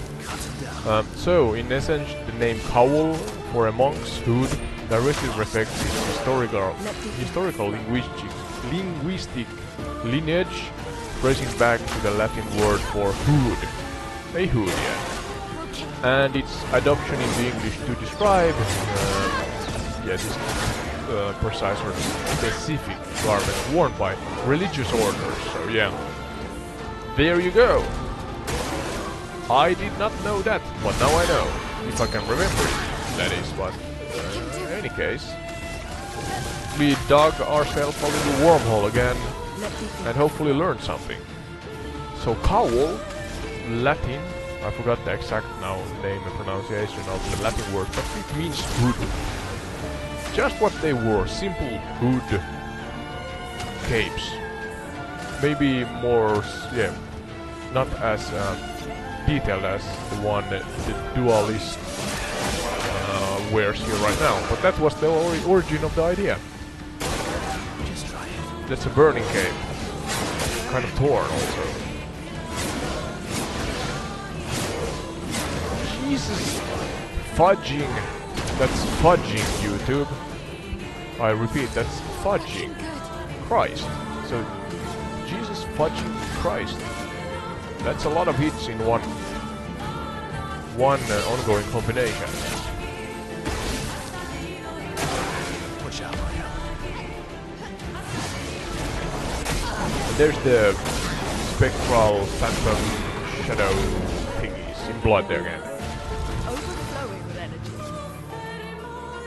So in essence, the name cowl for a monk's hood directly reflects its historical linguistic lineage, tracing back to the Latin word for hood, a hood, yeah, and its adoption into English to describe this precise or specific garment worn by religious orders. So yeah, there you go. I did not know that, but now I know, if I can remember it, that is. But in any case, we dug ourselves a little wormhole again and hopefully learned something. So cowl, Latin, I forgot the exact name and pronunciation of the Latin word, but it means hood. Just what they wore, simple hood capes. Maybe more, yeah, not as detailed as the one that the dualist wears here right now, but that was the origin of the idea. Just try it. That's a burning cape, kind of torn also. Jesus, fudging. That's fudging, YouTube. I repeat, that's fudging Christ. So, Jesus fudging Christ. That's a lot of hits in one ongoing combination. Watch out, Mario. There's the spectral phantom shadow thingies in blood again.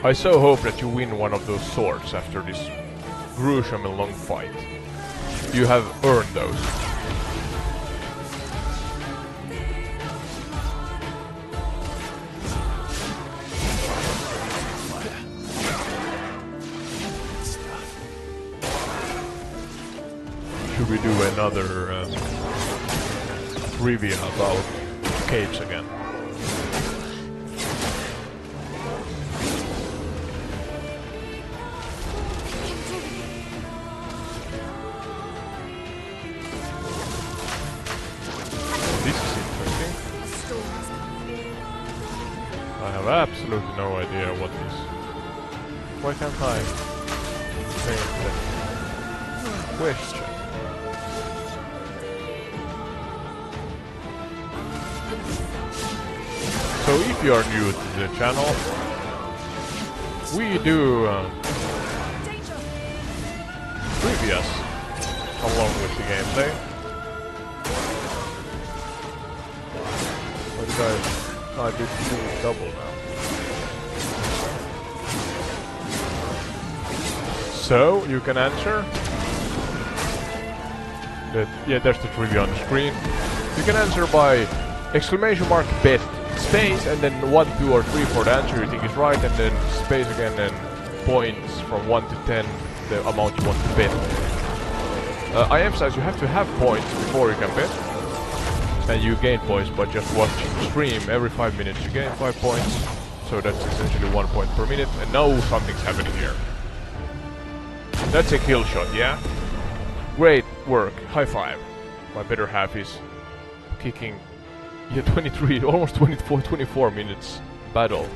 I so hope that you win one of those swords after this gruesome and long fight. You have earned those. Should we do another trivia about capes again? Absolutely no idea what this. Why can't I make the question? So if you are new to the channel, we do trivias along with the gameplay. What did I did do double now. So, you can answer. Yeah, there's the trivia on the screen. You can answer by exclamation mark bet space and then 1, 2 or 3 for the answer you think is right, and then space again and points from 1 to 10, the amount you want to bet. I emphasize you have to have points before you can bet. And you gain points by just watching the stream. Every 5 minutes you gain 5 points. so that's essentially 1 point per minute. And now something's happening here. That's a kill shot, yeah? Great work, high five. My better half is kicking, yeah, 23, almost 24 minutes battle.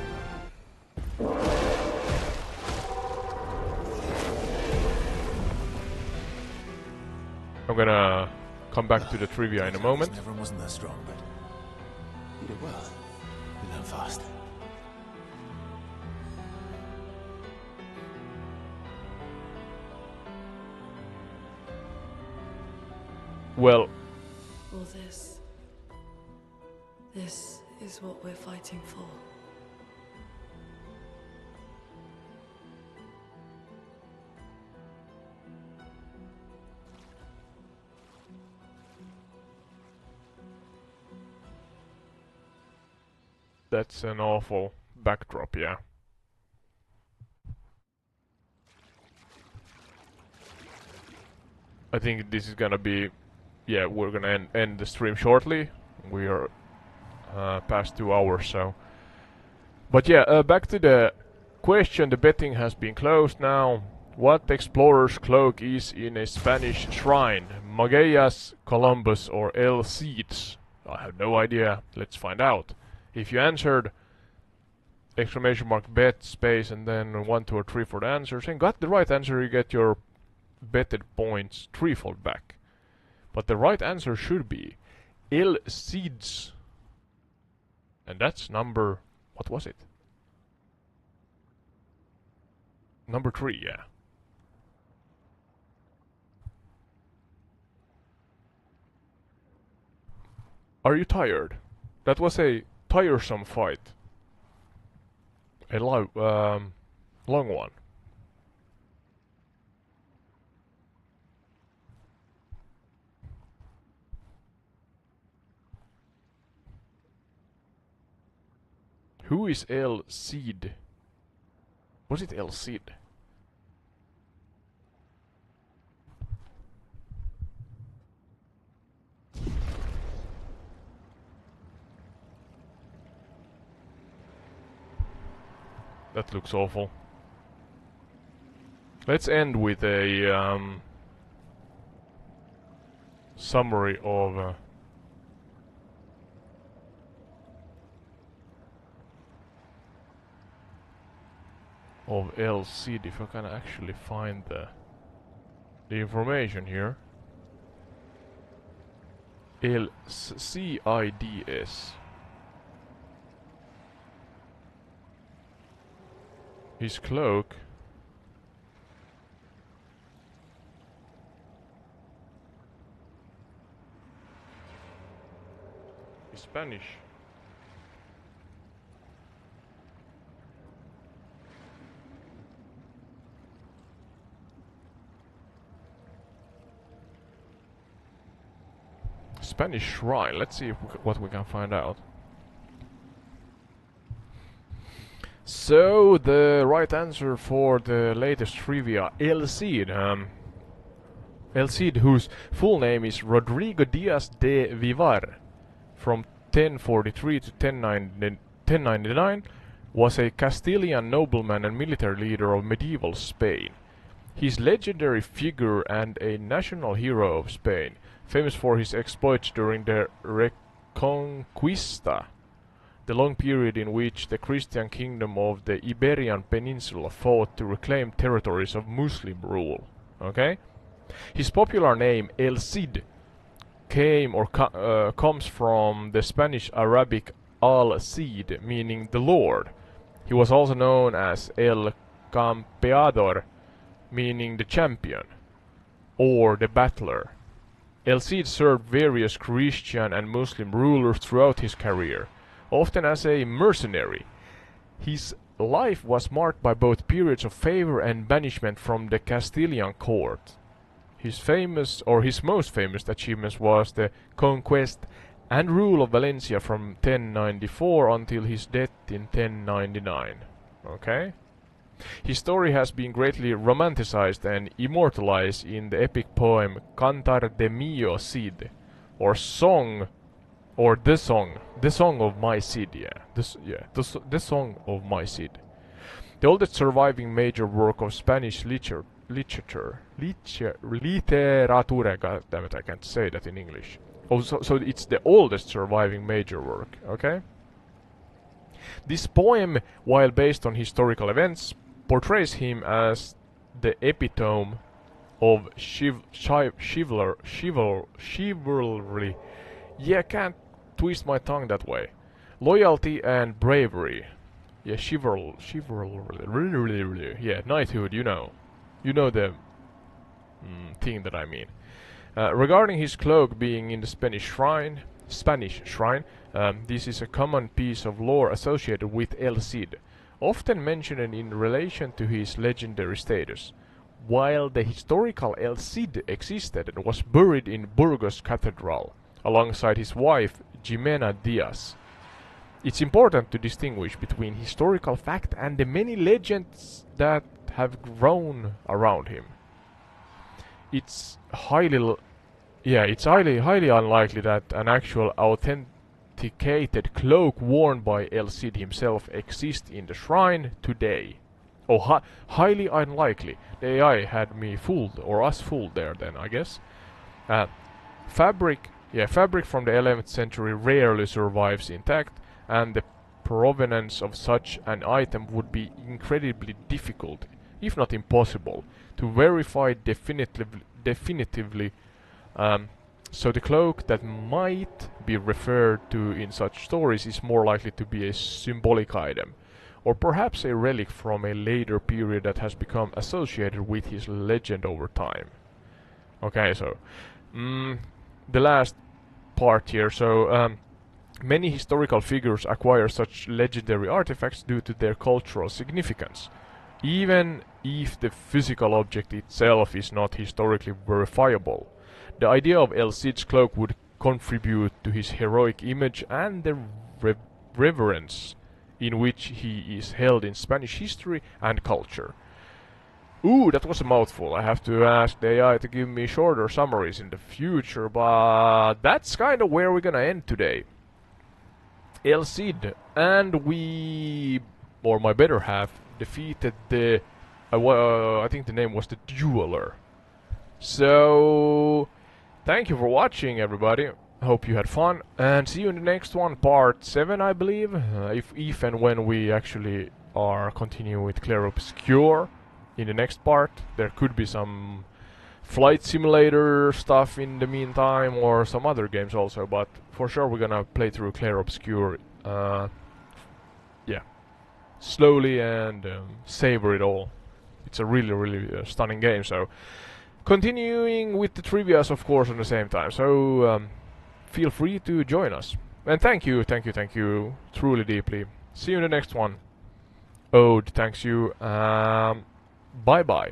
I'm gonna come back to the trivia in a moment. Everyone wasn't that strong, but you did well. You learn fast. Well, All this. This is what we're fighting for. that's an awful backdrop, yeah. I think this is gonna be, yeah, we're gonna end the stream shortly. We are past 2 hours, so. But yeah, back to the question. The betting has been closed now. What explorer's cloak is in a Spanish shrine? Magellas, Columbus, or El Cid's? I have no idea. Let's find out. If you answered exclamation mark bet space and then 1, 2, or 3 for the answers and got the right answer, you get your betted points threefold back. But the right answer should be El Cid's. And that's number, what was it? Number 3, yeah. Are you tired? That was a tiresome fight. A long one. Who is El Cid? Was it El Cid? That looks awful. Let's end with a summary of El Cid, if I can actually find the information here. El Cids. His cloak. Is Spanish. Spanish shrine. Let's see if what we can find out. So the right answer for the latest trivia, El Cid. El Cid, whose full name is Rodrigo Diaz de Vivar, from 1043 to 1099, was a Castilian nobleman and military leader of medieval Spain. He is a legendary figure and a national hero of Spain, famous for his exploits during the Reconquista, the long period in which the Christian kingdom of the Iberian Peninsula fought to reclaim territories of Muslim rule. Okay? His popular name, El Cid, comes from the Spanish Arabic al-Cid, meaning the Lord. He was also known as El Campeador, meaning the champion, or the battler. El Cid served various Christian and Muslim rulers throughout his career, often as a mercenary. His life was marked by both periods of favor and banishment from the Castilian court. His most famous achievements was the conquest and rule of Valencia from 1094 until his death in 1099. Okay? His story has been greatly romanticized and immortalized in the epic poem Cantar de Mio Cid, or Song Or the song of my Cid, the song of my Cid. The oldest surviving major work of Spanish literature, god damn it, I can't say that in English. Oh, so it's the oldest surviving major work, okay? This poem, while based on historical events, portrays him as the epitome of chivalry. Yeah, I can't twist my tongue that way. Loyalty and bravery. Yeah, chivalry. Yeah, knighthood, you know. You know the thing that I mean. Regarding his cloak being in the Spanish shrine, this is a common piece of lore associated with El Cid, often mentioned in relation to his legendary status. While the historical El Cid existed and was buried in Burgos Cathedral, alongside his wife, Jimena Diaz. It's important to distinguish between historical fact and the many legends that have grown around him. It's highly unlikely that an actual authenticated cloak worn by El Cid himself exists in the shrine today. Oh, highly unlikely. The AI had me fooled, or us fooled there then, I guess. Fabric from the 11th century rarely survives intact, and the provenance of such an item would be incredibly difficult, if not impossible, to verify definitively. So the cloak that might be referred to in such stories is more likely to be a symbolic item, or perhaps a relic from a later period that has become associated with his legend over time. Okay, so the last part here. So many historical figures acquire such legendary artifacts due to their cultural significance, even if the physical object itself is not historically verifiable. The idea of El Cid's cloak would contribute to his heroic image and the reverence in which he is held in Spanish history and culture. Ooh, that was a mouthful. I have to ask the AI to give me shorter summaries in the future, but that's kind of where we're gonna end today. El Cid and we, or my better half, defeated the, I think the name was the Dueler. So, thank you for watching, everybody. Hope you had fun, and see you in the next one, part 7, I believe. If and when we actually are continuing with Clair Obscur in the next part. There could be some flight simulator stuff in the meantime, or some other games also, but for sure we're gonna play through Clair Obscur, yeah, slowly and savor it all. It's a really stunning game, so continuing with the trivias, of course, on the same time. So feel free to join us. And thank you, truly deeply. See you in the next one. Ode thanks you. Bye bye.